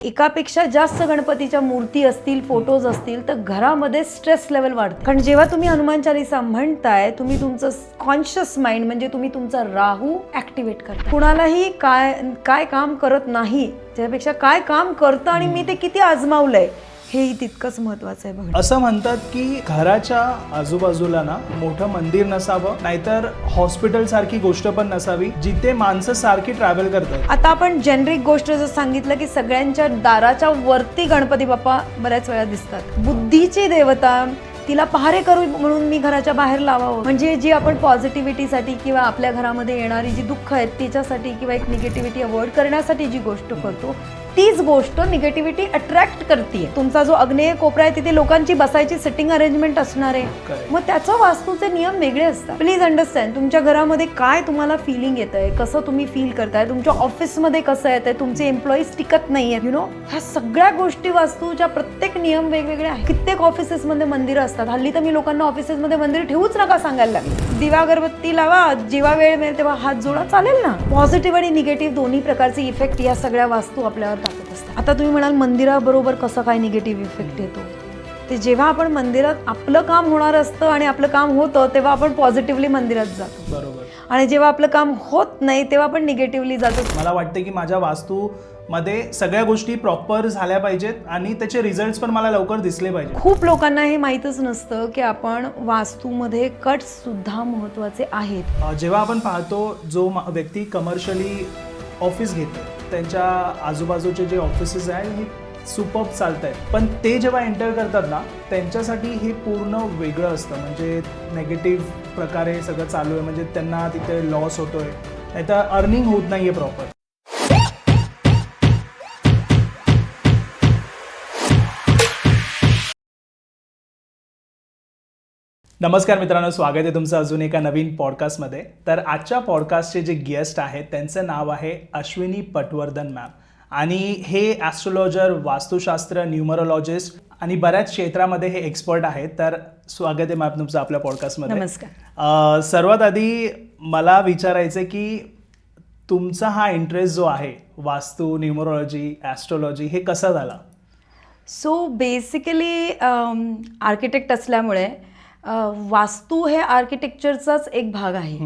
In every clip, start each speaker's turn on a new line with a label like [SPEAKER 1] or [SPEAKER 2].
[SPEAKER 1] एकापेक्षा जास्त गणपतीच्या मूर्ती असतील, फोटोज असतील तर घरामध्ये स्ट्रेस लेवल वाढते. कारण जेव्हा तुम्ही हनुमान चालीसा म्हणताय, तुम्ही तुमचं कॉन्शियस माइंड म्हणजे तुम्ही तुमचा राहू ऍक्टिव्हेट करता. कुणालाही काय काम करत नाही त्यापेक्षा काय काम करतं आणि मी ते किती आजमावलंय हेही तितकंच महत्वाचं आहे. बघा,
[SPEAKER 2] असं म्हणतात की घराच्या आजूबाजूला ना मोठं मंदिर नसावं, नाहीतर हॉस्पिटल सारखी गोष्ट पण नसावी जिथे माणसं सारखी ट्रॅव्हल करतात.
[SPEAKER 1] आता आपण जेनरिक गोष्ट जर सांगितलं की सगळ्यांच्या दाराच्या वरती गणपती बाप्पा बऱ्याच वेळा दिसतात. बुद्धीची देवता, तिला पहारे करू म्हणून मी घराच्या बाहेर लावावं, म्हणजे जी आपण पॉझिटिव्हिटीसाठी किंवा आपल्या घरामध्ये येणारी जी दुःख आहेत त्याच्यासाठी किंवा एक निगेटिव्हिटी अवॉइड करण्यासाठी जी गोष्ट करतो तीच गोष्ट निगेटिव्हिटी अट्रॅक्ट करते. तुमचा जो आग्नेय कोपरा आहे तिथे लोकांची बसायची सिटिंग अरेंजमेंट असणार आहे, मग त्याचं वास्तूचे नियम वेगळे असतात. प्लीज अंडरस्टँड, तुमच्या घरामध्ये काय तुम्हाला फिलिंग येत आहे, कसं तुम्ही फील करताय, तुमच्या ऑफिसमध्ये कसं येतंय, तुमचे एम्प्लॉईज टिकत नाहीयेत, ह्या सगळ्या गोष्टी वास्तूच्या प्रत्येक नियम वेगवेगळे आहेत. कित्येक ऑफिसेसमध्ये मंदिरं असतात. हल्ली तर मी लोकांना ऑफिसेसमध्ये मंदिर ठेवूच नका सांगायला लागले. दिवा अगरबत्ती लावा, जेव्हा वेळ मिळेल तेव्हा हात जोडा, चालेल ना. पॉझिटिव्ह आणि निगेटिव्ह दोन्ही प्रकारचे इफेक्ट या सगळ्या वास्तू आपल्यावर टाकत असतात. आता तुम्ही म्हणाल मंदिराबरोबर कसा काय निगेटिव्ह इफेक्ट येतो, ते जेव्हा आपण मंदिरात आपलं काम होणार असतं आणि आपलं काम होतं तेव्हा आपण पॉझिटिव्हली मंदिरात जातो,
[SPEAKER 2] बरोबर,
[SPEAKER 1] आणि जेव्हा आपलं काम होत नाही तेव्हा आपण निगेटिव्हली जातो.
[SPEAKER 2] मला वाटतं की माझ्या वास्तूमध्ये सगळ्या गोष्टी प्रॉपर झाल्या पाहिजेत आणि त्याचे रिझल्ट्स पण मला लवकर दिसले पाहिजे.
[SPEAKER 1] खूप लोकांना हे माहीतच नसतं की आपण वास्तूमध्ये कट्स सुद्धा महत्त्वाचे आहेत.
[SPEAKER 2] जेव्हा आपण पाहतो जो व्यक्ती कमर्शियली ऑफिस घेतो त्यांच्या आजूबाजूचे जे ऑफिसेस आहेत हे सुपर्ब चालत आहेत, पण ते जेव्हा एंटर करतात ना त्यांच्यासाठी हे पूर्ण वेगळं असतं. म्हणजे नेगेटिव्ह प्रकारे सगळं चालू आहे, म्हणजे त्यांना तिथे लॉस होतोय, नाही तर अर्निंग होत नाही आहे प्रॉपर. नमस्कार मित्रांनो, स्वागत आहे तुमचं अजून एका नवीन पॉडकास्टमध्ये. तर आजच्या पॉडकास्टचे जे गेस्ट आहेत त्यांचं नाव आहे अश्विनी पटवर्धन मॅम, आणि हे ॲस्ट्रोलॉजर, वास्तुशास्त्र, न्यूमरोलॉजिस्ट आणि बऱ्याच क्षेत्रामध्ये हे एक्सपर्ट आहेत. तर स्वागत आहे मॅम तुमचं आपल्या पॉडकास्टमध्ये.
[SPEAKER 1] नमस्कार.
[SPEAKER 2] सर्वात आधी मला विचारायचं की तुमचा हा इंटरेस्ट जो आहे वास्तू, न्यूमरोलॉजी, ॲस्ट्रोलॉजी हे कसा झाला?
[SPEAKER 1] सो बेसिकली आर्किटेक्ट असल्यामुळे वास्तू हे आर्किटेक्चरचाच एक भाग आहे,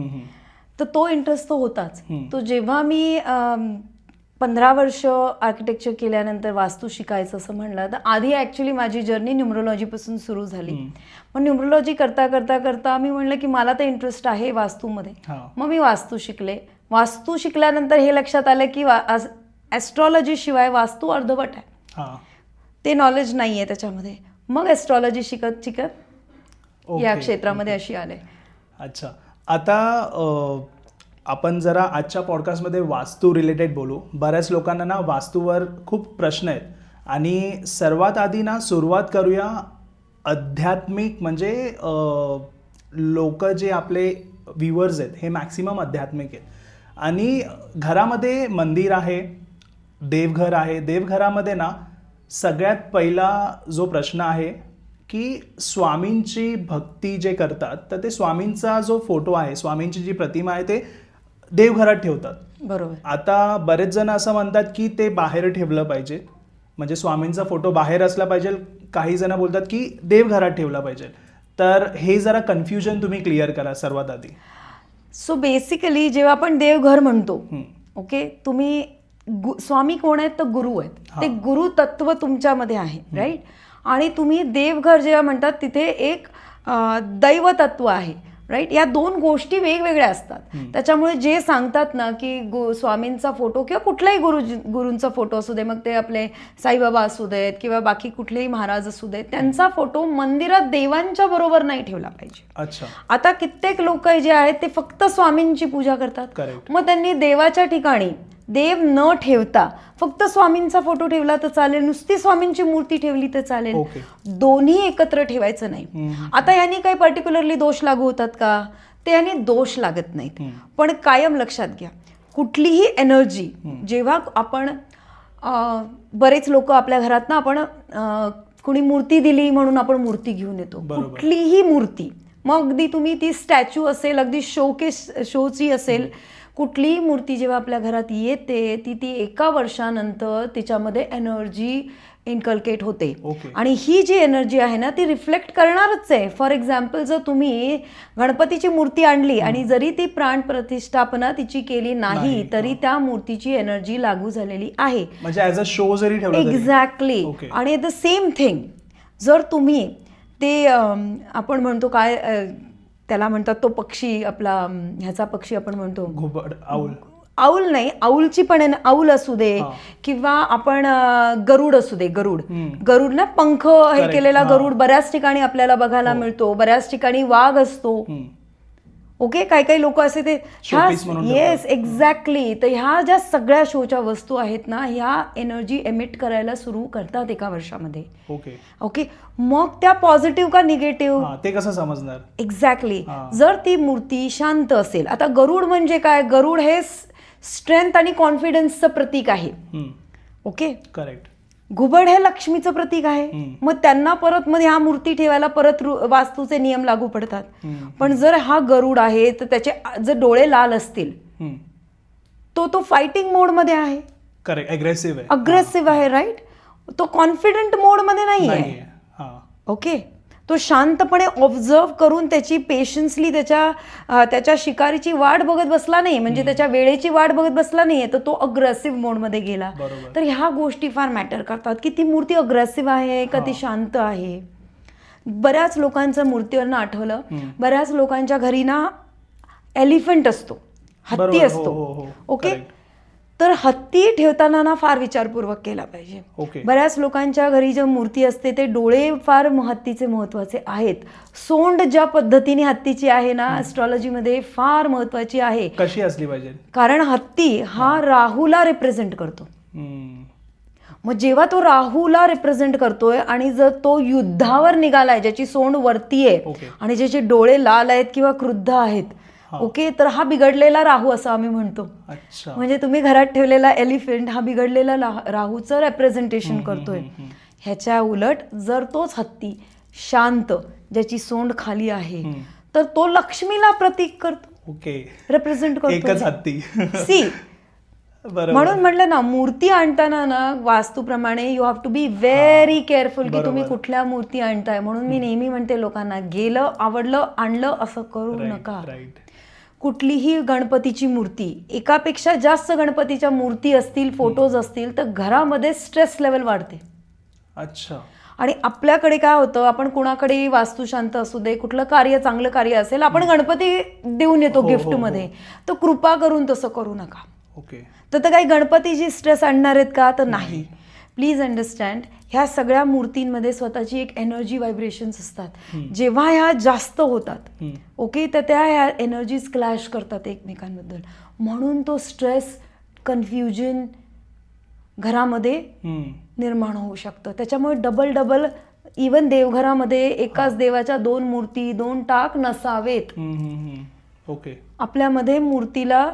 [SPEAKER 1] तर तो इंटरेस्ट तो होताच. तो जेव्हा मी 15 वर्ष आर्किटेक्चर केल्यानंतर वास्तू शिकायचं असं म्हणलं तर आधी ॲक्च्युली माझी जर्नी न्यूमरोलॉजीपासून सुरू झाली. मग न्यूमरोलॉजी करता करता करता मी म्हणलं की मला तर इंटरेस्ट आहे वास्तूमध्ये, मग मी वास्तू शिकले. वास्तू शिकल्यानंतर हे लक्षात आलं की ॲस्ट्रॉलॉजी शिवाय वास्तू अर्धवट आहे, ते नॉलेज नाही आहे त्याच्यामध्ये. मग ॲस्ट्रॉलॉजी शिकत शिकत या क्षेत्रामध्ये अशी आले.
[SPEAKER 2] अच्छा, आता आपण जरा आजच्या पॉडकास्टमध्ये वास्तू रिलेटेड बोलू. बऱ्याच लोकांना ना वास्तूवर खूप प्रश्न आहेत, आणि सर्वात आधी ना सुरुवात करूया आध्यात्मिक, म्हणजे लोक जे आपले व्ह्युअर्स आहेत हे मॅक्सिमम आध्यात्मिक आहेत, आणि घरामध्ये मंदिर आहे, देवघर आहे. देवघरामध्ये ना सगळ्यात पहिला जो प्रश्न आहे की स्वामींची भक्ती जे करतात तर ते स्वामींचा जो फोटो आहे, स्वामींची जी प्रतिमा आहे ते देवघरात ठेवतात.
[SPEAKER 1] बरोबर.
[SPEAKER 2] आता बरेच जण असं म्हणतात की ते बाहेर ठेवलं पाहिजे, म्हणजे स्वामींचा फोटो बाहेर असला पाहिजे. काही जण बोलतात की देवघरात ठेवला पाहिजे. तर हे जरा कन्फ्युजन तुम्ही क्लिअर करा सर्वात आधी.
[SPEAKER 1] सो बेसिकली जेव्हा आपण देवघर म्हणतो, ओके, तुम्ही स्वामी कोण आहेत तर गुरु आहेत, ते गुरु तत्व तुमच्यामध्ये आहे, राईट. आणि तुम्ही देवघर जेव्हा म्हणतात तिथे एक दैव तत्व आहे, राईट. या दोन गोष्टी वेगवेगळ्या असतात. त्याच्यामुळे जे सांगतात ना की स्वामींचा फोटो किंवा कुठलाही गुरूंचा फोटो असू दे, मग ते आपले साईबाबा असू देत किंवा बाकी कुठलेही महाराज असू देत, त्यांचा फोटो मंदिरात देवांच्या बरोबर नाही ठेवला पाहिजे.
[SPEAKER 2] अच्छा.
[SPEAKER 1] आता कित्येक लोक जे आहेत ते फक्त स्वामींची पूजा करतात, मग त्यांनी देवाच्या ठिकाणी देव न ठेवता फक्त स्वामींचा फोटो ठेवला तर चालेल, नुसती स्वामींची मूर्ती ठेवली तर चालेल, दोन्ही एकत्र ठेवायचं नाही. आता यांनी काही पर्टिक्युलरली दोष लागू होतात का? ते यांनी दोष लागत नाहीत. पण कायम लक्षात घ्या, कुठलीही एनर्जी जेव्हा आपण बरेच लोक आपल्या घरात ना आपण कुणी मूर्ती दिली म्हणून आपण मूर्ती घेऊन येतो, कुठलीही मूर्ती, मग अगदी तुम्ही ती स्टॅच्यू असेल, अगदी शोची असेल, कुठलीही मूर्ती जेव्हा आपल्या घरात येते ती एका वर्षानंतर तिच्यामध्ये एनर्जी इन्कल्केट होते
[SPEAKER 2] ओके.
[SPEAKER 1] आणि ही जी एनर्जी आहे ना ती रिफ्लेक्ट करणारच आहे. फॉर एक्झाम्पल जर तुम्ही गणपतीची मूर्ती आणली आणि जरी ती प्राण प्रतिष्ठापना तिची केली नाही तरी त्या मूर्तीची एनर्जी लागू झालेली आहे.
[SPEAKER 2] म्हणजे ॲज अ शो जरी ठेवला तरी.
[SPEAKER 1] एक्झॅक्टली.
[SPEAKER 2] ओके.
[SPEAKER 1] आणि द सेम थिंग जर तुम्ही ते आपण म्हणतो काय त्याला म्हणतात तो पक्षी आपला ह्याचा पक्षी आपण म्हणतो
[SPEAKER 2] घुबड, आऊल.
[SPEAKER 1] आऊल नाही, आऊलची पण आऊल असू दे किंवा आपण गरुड असू दे, गरुड ना पंख हे केलेला गरुड बऱ्याच ठिकाणी आपल्याला बघायला मिळतो, बऱ्याच ठिकाणी वाघ असतो. ओके. काही लोक असे ते येस एक्झॅक्टली. तर ह्या ज्या सगळ्या शोच्या वस्तू आहेत ना ह्या एनर्जी एमिट करायला सुरू करतात एका वर्षामध्ये.
[SPEAKER 2] ओके.
[SPEAKER 1] ओके. मग त्या पॉझिटिव्ह का निगेटिव्ह
[SPEAKER 2] ते कसं समजणार?
[SPEAKER 1] एक्झॅक्टली. जर ती मूर्ती शांत असेल, आता गरुड म्हणजे काय, गरुड हे स्ट्रेंथ आणि कॉन्फिडन्सचं प्रतीक आहे. ओके.
[SPEAKER 2] करेक्ट.
[SPEAKER 1] घुबड हे लक्ष्मीचं प्रतीक आहे. मग त्यांना परत मध्ये ह्या मूर्ती ठेवायला परत वास्तूचे नियम लागू पडतात. पण जर हा गरुड आहे तर त्याचे जर डोळे लाल असतील तो फायटिंग मोड मध्ये आहे.
[SPEAKER 2] करेक्ट.
[SPEAKER 1] अग्रेसिव्ह आहे. राईट. तो कॉन्फिडंट मोड मध्ये नाही आहे. ओके. तो शांतपणे ऑब्झर्व करून त्याची पेशन्सली त्याच्या शिकारीची वाट बघत बसला नाही, म्हणजे त्याच्या वेळेची वाट बघत बसला नाहीये, तर तो अग्रेसिव्ह मोडमध्ये गेला. तर ह्या गोष्टी फार मॅटर करतात की ती मूर्ती अग्रेसिव्ह आहे का ती शांत आहे. बऱ्याच लोकांचं मूर्तीवरनं आठवलं, बऱ्याच लोकांच्या घरी ना एलिफंट असतो, हत्ती असतो. ओके. तर हत्ती ठेवताना ना फार विचारपूर्वक केला पाहिजे. बऱ्याच लोकांच्या घरी ज्या मूर्ती असते ते डोळे फार हत्तीचे महत्वाचे आहेत. सोंड ज्या पद्धतीने हत्तीची आहे ना ॲस्ट्रॉलॉजीमध्ये फार महत्वाची आहे.
[SPEAKER 2] कशी असली पाहिजे? कारण
[SPEAKER 1] हत्ती हा राहूला रिप्रेझेंट करतो. मग जेव्हा तो राहूला रिप्रेझेंट करतोय आणि जर तो युद्धावर निघालाय, ज्याची सोंड वरती आहे आणि ज्याचे डोळे लाल आहेत किंवा क्रुद्ध आहेत, ओके, तर हा बिघडलेला राहू असं आम्ही म्हणतो. म्हणजे तुम्ही घरात ठेवलेला एलिफंट हा बिघडलेला राहूचं रिप्रेझेंटेशन करतोय. ह्याच्या उलट जर तोच हत्ती शांत, ज्याची सोंड खाली आहे, तर तो लक्ष्मीला प्रतीक करतो.
[SPEAKER 2] ओके.
[SPEAKER 1] रिप्रेझेंट करतो.
[SPEAKER 2] एकच हत्ती.
[SPEAKER 1] सी. म्हणून म्हटलं ना मूर्ती आणताना ना वास्तूप्रमाणे you have to be very careful की तुम्ही कुठल्या मूर्ती आणताय. म्हणून मी नेहमी म्हणते लोकांना, गेलं, आवडलं, आणलं असं करू नका. कुठलीही गणपतीची मूर्ती, एकापेक्षा जास्त गणपतीच्या मूर्ती असतील, फोटोज असतील, तर घरामध्ये स्ट्रेस लेवल वाढते.
[SPEAKER 2] अच्छा.
[SPEAKER 1] आणि आपल्याकडे काय होतं, आपण कुणाकडे वास्तुशांत असू दे, कुठलं कार्य चांगलं कार्य असेल, आपण गणपती देऊन येतो गिफ्टमध्ये. तर कृपा करून तसं करू नका.
[SPEAKER 2] ओके.
[SPEAKER 1] तर काही गणपतीची स्ट्रेस आणणार आहेत का? तर नाही. प्लीज अंडरस्टँड, ह्या सगळ्या मूर्तींमध्ये स्वतःची एक एनर्जी व्हायब्रेशन्स असतात. जेव्हा ह्या जास्त होतात, ओके, तर त्या ह्या एनर्जीज क्लॅश करतात एकमेकांबद्दल. म्हणून तो स्ट्रेस, कन्फ्युजन घरामध्ये निर्माण होऊ शकतं. त्याच्यामुळे डबल इवन देवघरामध्ये एकाच देवाच्या 2 मूर्ती, 2 टाक नसावेत.
[SPEAKER 2] ओके.
[SPEAKER 1] आपल्यामध्ये मूर्तीला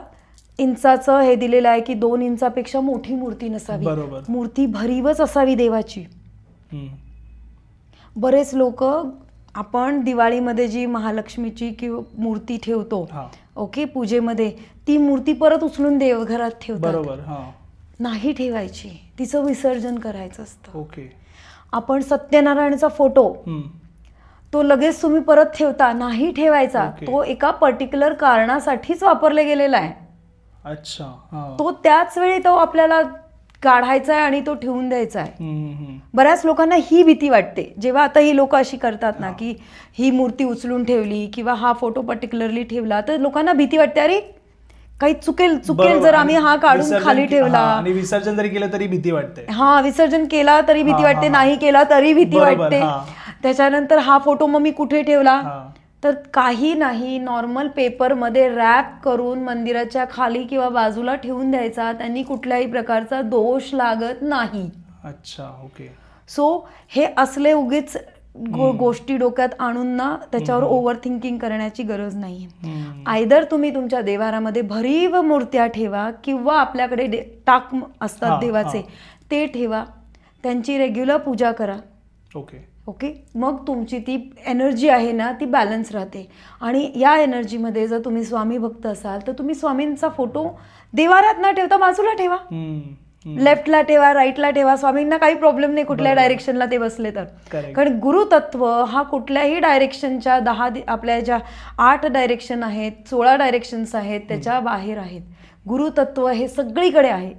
[SPEAKER 1] इंचाचं हे दिलेलं आहे की 2 इंचापेक्षा मोठी मूर्ती नसावी. मूर्ती भरीवच असावी देवाची. बरेच लोक आपण दिवाळीमध्ये जी महालक्ष्मीची मूर्ती ठेवतो, ओके, पूजेमध्ये, ती मूर्ती परत उचलून देवघरात ठेवतात. नाही ठेवायची, तिचं विसर्जन करायचं असतं.
[SPEAKER 2] ओके.
[SPEAKER 1] आपण सत्यनारायणचा फोटो तो लगेच तुम्ही परत ठेवता, नाही ठेवायचा. तो एका पर्टिक्युलर कारणासाठीच वापरला गेलेला आहे.
[SPEAKER 2] अच्छा.
[SPEAKER 1] तो त्याच वेळी तो आपल्याला काढायचा आहे आणि तो ठेवून द्यायचा आहे. बऱ्याच लोकांना ही भीती वाटते जेव्हा आता ही लोक अशी करतात ना की ही मूर्ती उचलून ठेवली किंवा हा फोटो पर्टिक्युलरली ठेवला, तर लोकांना भीती वाटते, अरे काही चुकेल जर आम्ही हा काढून खाली ठेवला.
[SPEAKER 2] आणि विसर्जन जरी केलं तरी भीती वाटते.
[SPEAKER 1] विसर्जन केला तरी भीती वाटते, नाही केला तरी भीती वाटते. त्याच्यानंतर हा फोटो मग मी कुठे ठेवला, तर काही नाही, नॉर्मल पेपरमध्ये रॅप करून मंदिराच्या खाली किंवा बाजूला ठेवून द्यायचा. त्यांनी कुठल्याही प्रकारचा दोष लागत नाही.
[SPEAKER 2] अच्छा. ओके.
[SPEAKER 1] सो हे असले उगीच गोष्टी डोक्यात आणून ना त्याच्यावर ओव्हर थिंकिंग करण्याची गरज नाही. आयदर तुम्ही तुमच्या देवारामध्ये भरीव मूर्त्या ठेवा किंवा आपल्याकडे टाक असतात देवाचे, ते ठेवा, त्यांची रेग्युलर पूजा करा.
[SPEAKER 2] ओके.
[SPEAKER 1] ओके, मग तुमची ती एनर्जी आहे ना ती बॅलन्स राहते. आणि या एनर्जीमध्ये जर तुम्ही स्वामी भक्त असाल तर तुम्ही स्वामींचा फोटो देवारात न ठेवता बाजूला ठेवा, लेफ्टला ठेवा, राईटला ठेवा. स्वामींना काही प्रॉब्लेम नाही कुठल्या डायरेक्शनला ते बसले तर. कारण गुरुतत्व हा कुठल्याही डायरेक्शनच्या आपल्या ज्या 8 डायरेक्शन आहेत, 16 डायरेक्शन्स आहेत त्याच्या बाहेर आहेत. गुरुतत्व हे सगळीकडे आहे.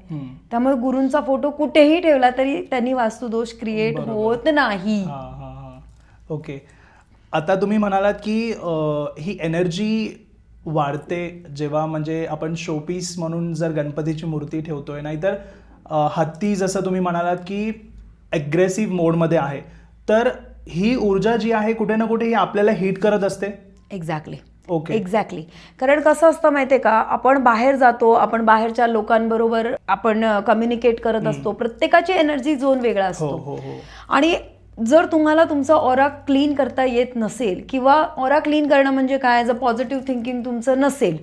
[SPEAKER 1] त्यामुळे गुरूंचा फोटो कुठेही ठेवला तरी त्यांनी वास्तुदोष क्रिएट होत नाही.
[SPEAKER 2] ओके, आता तुम्ही म्हणालात की ही एनर्जी वाढते जेव्हा म्हणजे आपण शोपीस म्हणून जर गणपतीची मूर्ती ठेवतोय, नाहीतर हत्ती जसं तुम्ही म्हणालात की ॲग्रेसिव्ह मोडमध्ये आहे, तर ही ऊर्जा जी आहे कुठे ना कुठे ही आपल्याला हिट करत असते.
[SPEAKER 1] एक्झॅक्टली.
[SPEAKER 2] Okay,
[SPEAKER 1] exactly. कारण कसं असतं माहितीये का, आपण बाहेर जातो, आपण बाहेरच्या लोकांबरोबर आपण कम्युनिकेट करत असतो. प्रत्येकाची एनर्जी झोन वेगळा असतो. आणि जर तुम्हाला तुमचा ऑरा क्लीन करता येत नसेल किंवा ऑरा क्लीन करणं म्हणजे काय, जर पॉझिटिव्ह थिंकिंग तुमचं नसेल,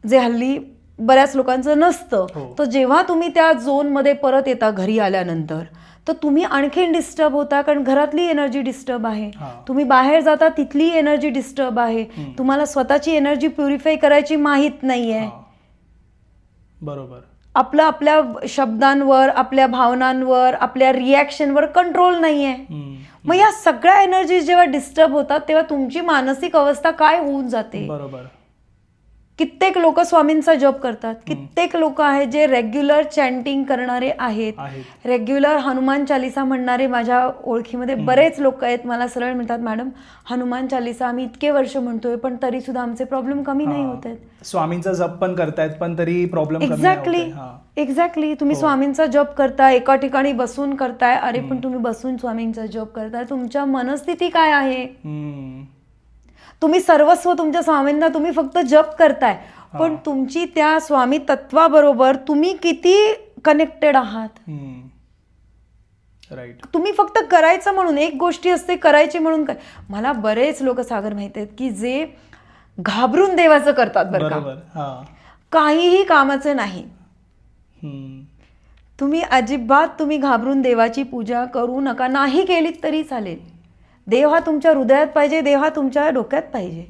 [SPEAKER 1] जे हल्ली बऱ्याच लोकांचं नसतं, तर जेव्हा तुम्ही त्या झोनमध्ये परत येता घरी आल्यानंतर तर तुम्ही आणखीन डिस्टर्ब होता. कारण घरातली एनर्जी डिस्टर्ब आहे, तुम्ही बाहेर जाता तिथली एनर्जी डिस्टर्ब आहे, तुम्हाला स्वतःची एनर्जी प्युरिफाय करायची माहीत नाहीये.
[SPEAKER 2] बरोबर.
[SPEAKER 1] आपल्या शब्दांवर, आपल्या भावनांवर, आपल्या रिॲक्शनवर कंट्रोल नाहीये. मग या सगळ्या एनर्जी जेव्हा डिस्टर्ब होतात तेव्हा तुमची मानसिक अवस्था काय होऊन जाते.
[SPEAKER 2] बरोबर.
[SPEAKER 1] कित्येक लोक स्वामींचा जप करतात, कित्येक लोक आहेत जे रेग्युलर चॅन्टिंग करणारे आहेत, रेग्युलर हनुमान चालिसा म्हणणारे माझ्या ओळखीमध्ये बरेच लोक आहेत. मला सरळ म्हणतात, मॅडम हनुमान चालिसा आम्ही इतके वर्ष म्हणतोय पण तरी सुद्धा आमचे प्रॉब्लेम कमी नाही होत आहेत.
[SPEAKER 2] स्वामींचा जप पण करतायत पण तरी प्रॉब्लेम कमी
[SPEAKER 1] एक्झॅक्टली. एक्झॅक्टली. तुम्ही स्वामींचा जप करताय, एका ठिकाणी बसून करताय, अरे पण तुम्ही बसून स्वामींचा जप करताय, तुमच्या मनस्थिती काय आहे. तुम्ही सर्वस्व तुमच्या स्वामींना तुम्ही फक्त जप करताय, पण तुमची त्या स्वामी तत्वाबरोबर तुम्ही किती कनेक्टेड आहात.
[SPEAKER 2] राईट.
[SPEAKER 1] तुम्ही फक्त करायचं म्हणून, एक गोष्टी असते करायची म्हणून काय. मला बरेच लोक सागर माहित आहेत की जे घाबरून देवाचं करतात बरं का, काहीही कामाचं नाही. तुम्ही अजिबात तुम्ही घाबरून देवाची पूजा करू नका. नाही केलीत तरी चालेल. देव हा तुमच्या हृदयात पाहिजे, देव हा तुमच्या डोक्यात पाहिजे.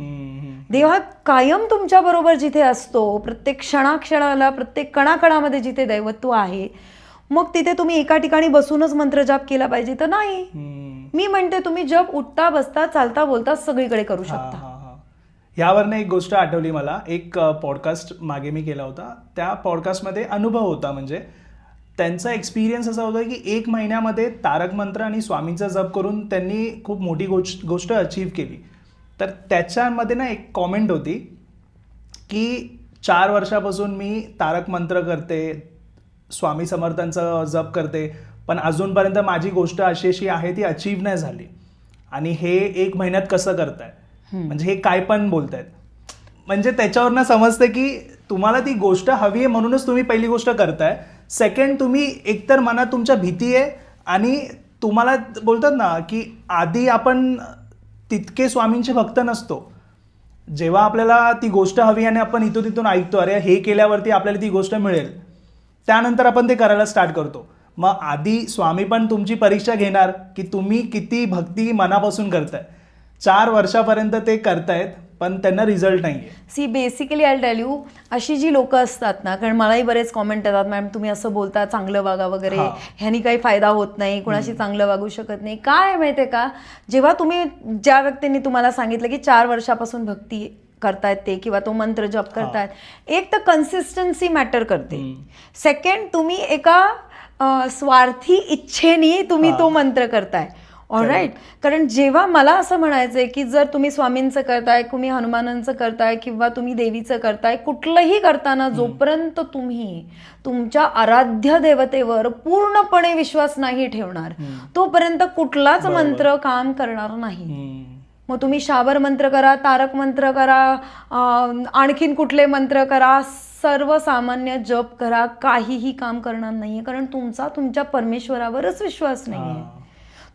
[SPEAKER 1] देव हा कायम तुमच्या बरोबर जिथे असतो, प्रत्येक क्षणाक्षणाला, प्रत्येक कणाकणामध्ये जिथे दैवत्व आहे, मग तिथे तुम्ही एका ठिकाणी बसूनच मंत्र जाप केला पाहिजे तर नाही. मी म्हणते तुम्ही जप उठता बसता चालता बोलता सगळीकडे करू शकता.
[SPEAKER 2] यावरनं एक गोष्ट आठवली मला. एक पॉडकास्ट मागे मी केला होता, त्या पॉडकास्टमध्ये अनुभव होता. म्हणजे त्यांचा एक्सपिरियन्स असा होता की 1 महिन्यामध्ये तारक मंत्र आणि स्वामींचा जप करून त्यांनी खूप मोठी गोष्ट अचीव केली. तर त्याच्यामध्ये ना एक कॉमेंट होती की 4 वर्षापासून मी तारक मंत्र करते, स्वामी समर्थांचा जप करते, पण अजूनपर्यंत माझी गोष्ट अशी आहे ती अचीव नाही झाली. आणि हे 1 महिन्यात कसं करताय, म्हणजे हे काय पण बोलतायत. म्हणजे त्याच्यावरनं समजतं की तुम्हाला ती गोष्ट हवी आहे म्हणूनच तुम्ही पहिली गोष्ट करताय. सेकंड, तुम्ही एकतर मनात तुमच्या भीती आहे आणि तुम्हाला बोलतात ना की आधी आपण तितके स्वामींचे भक्त नसतो. जेव्हा आपल्याला ती गोष्ट हवी आणि आपण इथून तिथून ऐकतो अरे हे केल्यावरती आपल्याला ती गोष्ट मिळेल, त्यानंतर आपण ते करायला स्टार्ट करतो. मग आधी स्वामी पण तुमची परीक्षा घेणार की तुम्ही किती भक्ती मनापासून करताय. 4 वर्षापर्यंत ते करतायत पण त्यांना रिझल्ट नाही आहे.
[SPEAKER 1] See basically I tell you, अशी जी लोक असतात ना, कारण मलाही बरेच कॉमेंट येतात, मॅम तुम्ही असं बोलता चांगलं वागा वगैरे, ह्यानी काही फायदा होत नाही, कुणाशी चांगलं वागू शकत नाही. काय माहिती आहे का, जेव्हा तुम्ही ज्या व्यक्तींनी तुम्हाला सांगितलं की 4 वर्षापासून भक्ती करतायत ते किंवा तो मंत्र जप करतायत, एक तर कन्सिस्टन्सी मॅटर करते. सेकंड, तुम्ही एका स्वार्थी इच्छेने तुम्ही तो मंत्र करताय. ऑलराईट. कारण जेव्हा मला असं म्हणायचंय की जर तुम्ही स्वामींचं करताय, तुम्ही हनुमानांचं करताय किंवा तुम्ही देवीचं करताय, कुठलंही करताना जोपर्यंत तुम्ही तुमच्या आराध्य देवतेवर पूर्णपणे विश्वास नाही ठेवणार तोपर्यंत कुठलाच मंत्र काम करणार नाही. मग तुम्ही शाबर मंत्र करा, तारक मंत्र करा, आणखीन कुठले मंत्र करा, सर्वसामान्य जप करा, काहीही काम करणार नाहीये. कारण तुमचा तुमच्या परमेश्वरावरच विश्वास नाहीये.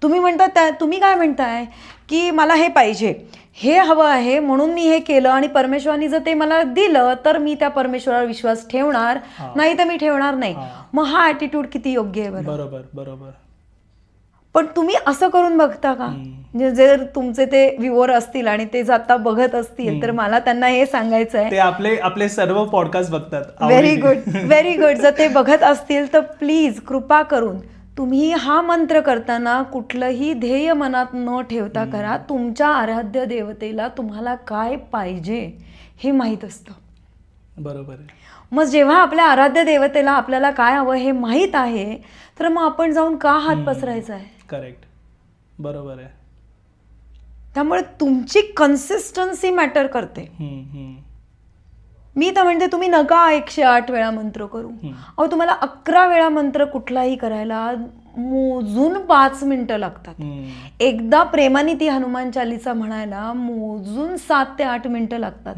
[SPEAKER 1] तुम्ही म्हणता, तुम्ही काय म्हणताय की मला हे पाहिजे, हे हवं आहे म्हणून मी हे केलं आणि परमेश्वराने जर ते मला दिलं तर मी त्या परमेश्वरावर विश्वास ठेवणार, नाही तर मी ठेवणार नाही. मग हा ॲटिट्यूड किती योग्य आहे.
[SPEAKER 2] बरोबर बरोबर.
[SPEAKER 1] पण तुम्ही असं करून बघता का? म्हणजे जर तुमचे ते व्ह्युअर असतील आणि ते आता बघत असतील तर मला त्यांना हे सांगायचं आहे,
[SPEAKER 2] ते आपले सर्व पॉडकास्ट बघतात.
[SPEAKER 1] Very good, very good. जर ते बघत असतील तर प्लीज कृपा करून तुम्ही हा मंत्र करताना कुठलंही ध्येय मनात न ठेवता करा. तुमच्या आराध्य देवतेला तुम्हाला काय पाहिजे हे माहीत असतं.
[SPEAKER 2] बरोबर आहे.
[SPEAKER 1] मग जेव्हा आपल्या आराध्य देवतेला आपल्याला काय हवं हे माहीत आहे तर मग आपण जाऊन का हात पसरायचा आहे?
[SPEAKER 2] करेक्ट, बरोबर आहे.
[SPEAKER 1] त्यामुळे तुमची कन्सिस्टन्सी मॅटर करते. मी तर म्हणते तुम्ही नका 108 वेळा मंत्र करू. अहो तुम्हाला 11 वेळा मंत्र कुठलाही करायला मोजून 5 मिनिटं लागतात. एकदा प्रेमाने ती हनुमान चालीसा म्हणायला मोजून 7 ते 8 मिनिटं लागतात.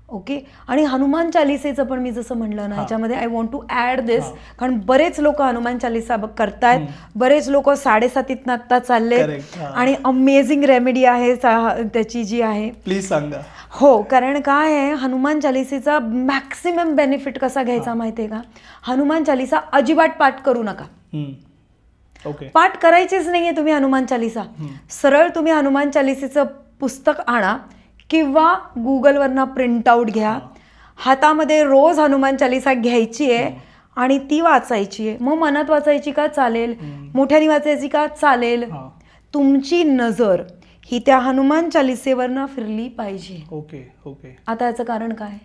[SPEAKER 1] ओके. आणि हनुमान चालिसेचं पण मी जसं म्हणलं ना, ह्याच्यामध्ये आय वॉन्ट टू ॲड दिस, कारण बरेच लोक हनुमान चालिसा करतायत, बरेच लोक 7:30 आत्ता चाललेत आणि अमेझिंग रेमेडी आहे त्याची जी आहे.
[SPEAKER 2] प्लीज सांगा.
[SPEAKER 1] हो, कारण काय आहे, हनुमान चालिसेचा मॅक्सिमम बेनिफिट कसा घ्यायचा माहिती आहे का? हनुमान चालिसा अजिबात पाठ करू नका.
[SPEAKER 2] ओके.
[SPEAKER 1] पाठ करायचीच नाहीये तुम्ही हनुमान चालिसा. सरळ तुम्ही हनुमान चालिसेचं पुस्तक आणा किंवा गुगलवरनं प्रिंटआउट घ्या. हातामध्ये रोज हनुमान चालिसा घ्यायची आहे आणि ती वाचायची आहे. मग मनात वाचायची का? चालेल. मोठ्याने वाचायची का? चालेल. तुमची नजर ही त्या हनुमान चालिसेवरनं फिरली पाहिजे.
[SPEAKER 2] Okay okay.
[SPEAKER 1] आता याचं कारण काय?